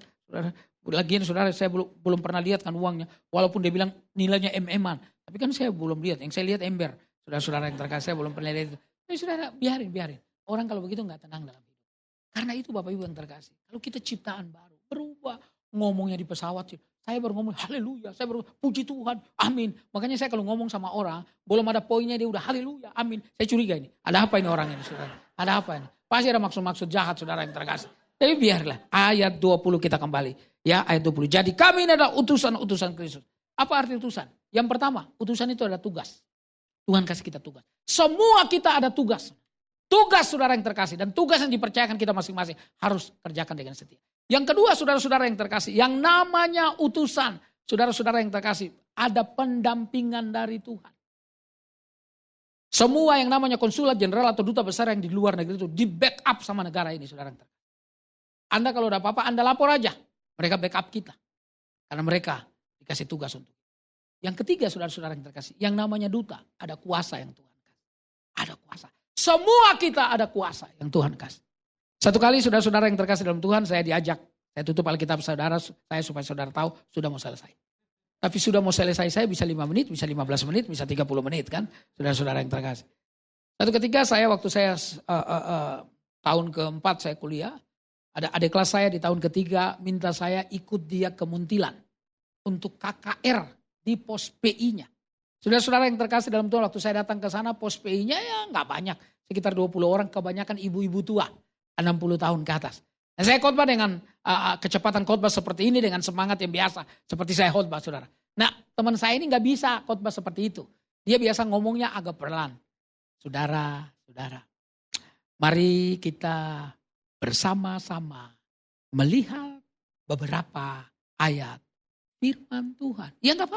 Lagian saudara, saya belum pernah lihat kan uangnya. Walaupun dia bilang nilainya MM-an, tapi kan saya belum lihat. Yang saya lihat ember. Saudara-saudara yang terkasih, saya belum pernah lihat itu. Tapi saudara, biarin. Orang kalau begitu nggak tenang dalam hidup. Karena itu Bapak Ibu yang terkasih. Kalau kita ciptaan baru, berubah. Ngomongnya di pesawat, saya baru ngomong haleluya, saya baru puji Tuhan, amin. Makanya saya kalau ngomong sama orang, belum ada poinnya dia udah haleluya, amin. Saya curiga ini, ada apa ini orang ini saudara? Ada apa ini? Pasti ada maksud-maksud jahat saudara yang terkasih. Tapi biarlah, ayat 20 kita kembali. Ya ayat 20, jadi kami ini adalah utusan-utusan Kristus. Apa arti utusan? Yang pertama, utusan itu ada tugas. Tuhan kasih kita tugas. Semua kita ada tugas. Tugas saudara yang terkasih. Dan tugas yang dipercayakan kita masing-masing harus kerjakan dengan setia. Yang kedua saudara-saudara yang terkasih. Yang namanya utusan. Saudara-saudara yang terkasih. Ada pendampingan dari Tuhan. Semua yang namanya konsulat jenderal atau duta besar yang di luar negeri itu di backup sama negara ini saudara yang terkasih. Anda kalau ada apa-apa Anda lapor aja. Mereka backup kita. Karena mereka dikasih tugas untuk. Yang ketiga saudara-saudara yang terkasih. Yang namanya duta. Ada kuasa yang Tuhan kasih. Ada kuasa. Semua kita ada kuasa yang Tuhan kasih. Satu kali saudara-saudara yang terkasih dalam Tuhan, saya diajak. Saya tutup Alkitab saudara, saya supaya saudara tahu sudah mau selesai. Tapi sudah mau selesai saya bisa 5 menit, bisa 15 menit, bisa 30 menit kan. Saudara-saudara yang terkasih. Satu ketika waktu saya tahun keempat saya kuliah. Ada adik kelas saya di tahun ketiga minta saya ikut dia ke Muntilan. Untuk KKR di pos PI-nya. Saudara-saudara yang terkasih dalam Tuhan, waktu saya datang ke sana pos PI-nya ya nggak banyak. Sekitar 20 orang, kebanyakan ibu-ibu tua. 60 tahun ke atas. Dan saya khotbah dengan kecepatan khotbah seperti ini, dengan semangat yang biasa. Seperti saya khotbah saudara. Nah teman saya ini nggak bisa khotbah seperti itu. Dia biasa ngomongnya agak pelan. Saudara, mari kita bersama-sama melihat beberapa ayat firman Tuhan. Ya nggak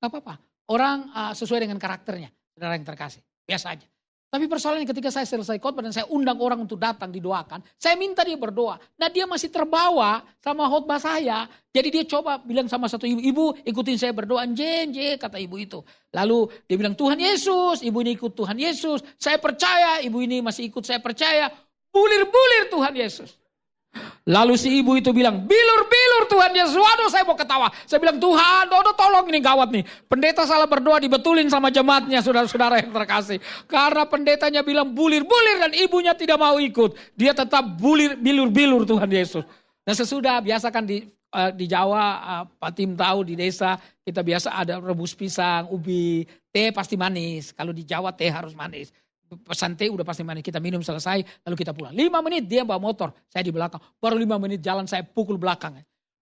apa-apa. Orang sesuai dengan karakternya, saudara yang terkasih. Biasa aja. Tapi persoalannya ketika saya selesai khotbah dan saya undang orang untuk datang didoakan. Saya minta dia berdoa. Nah dia masih terbawa sama khotbah saya. Jadi dia coba bilang sama satu ibu, ibu ikutin saya berdoa. Jenje kata ibu itu. Lalu dia bilang Tuhan Yesus. Ibu ini ikut Tuhan Yesus. Saya percaya. Ibu ini masih ikut saya percaya. Bulir-bulir Tuhan Yesus. Lalu si ibu itu bilang, bilur-bilur Tuhan Yesus. Waduh saya mau ketawa. Saya bilang Tuhan, tolong ini gawat nih. Pendeta salah berdoa dibetulin sama jemaatnya saudara-saudara yang terkasih. Karena pendetanya bilang bulir-bulir dan ibunya tidak mau ikut. Dia tetap bilur-bilur Tuhan Yesus. Dan sesudah biasa kan di Jawa, Pak Tim tahu di desa kita biasa ada rebus pisang, ubi, teh pasti manis. Kalau di Jawa teh harus manis. Pesan teh udah pasti manis, kita minum selesai lalu kita pulang. 5 menit dia bawa motor, saya di belakang. Baru 5 menit jalan saya pukul belakang.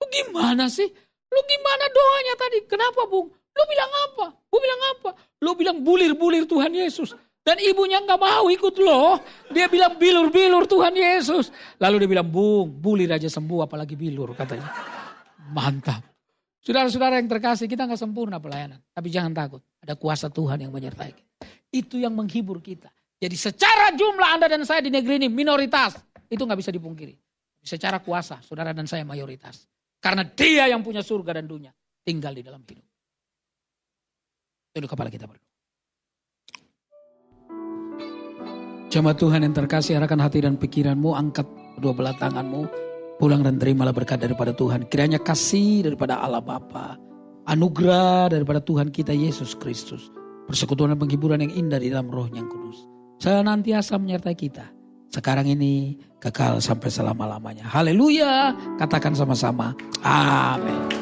Lu gimana sih? Lu gimana doanya tadi? Kenapa Bung? Lu bilang apa? Lu bilang apa? Lu bilang bulir-bulir Tuhan Yesus. Dan ibunya gak mau ikut loh. Dia bilang bilur-bilur Tuhan Yesus. Lalu dia bilang Bung, bulir aja sembuh apalagi bilur katanya. Mantap. Saudara-saudara yang terkasih, kita gak sempurna pelayanan. Tapi jangan takut, ada kuasa Tuhan yang menyertai kita. Itu yang menghibur kita. Jadi secara jumlah Anda dan saya di negeri ini minoritas. Itu gak bisa dipungkiri. Secara kuasa saudara dan saya mayoritas. Karena dia yang punya surga dan dunia tinggal di dalam hidup. Tunduk kepala kita berdoa. Jemaat Tuhan yang terkasih, arahkan hati dan pikiranmu, angkat kedua belah tanganmu. Pulang dan terimalah berkat daripada Tuhan. Kiranya kasih daripada Allah Bapa, anugerah daripada Tuhan kita Yesus Kristus, persekutuan dan penghiburan yang indah di dalam Roh-Nya yang kudus senantiasa menyertai kita sekarang ini kekal sampai selama-lamanya. Haleluya. Katakan sama-sama. Amin.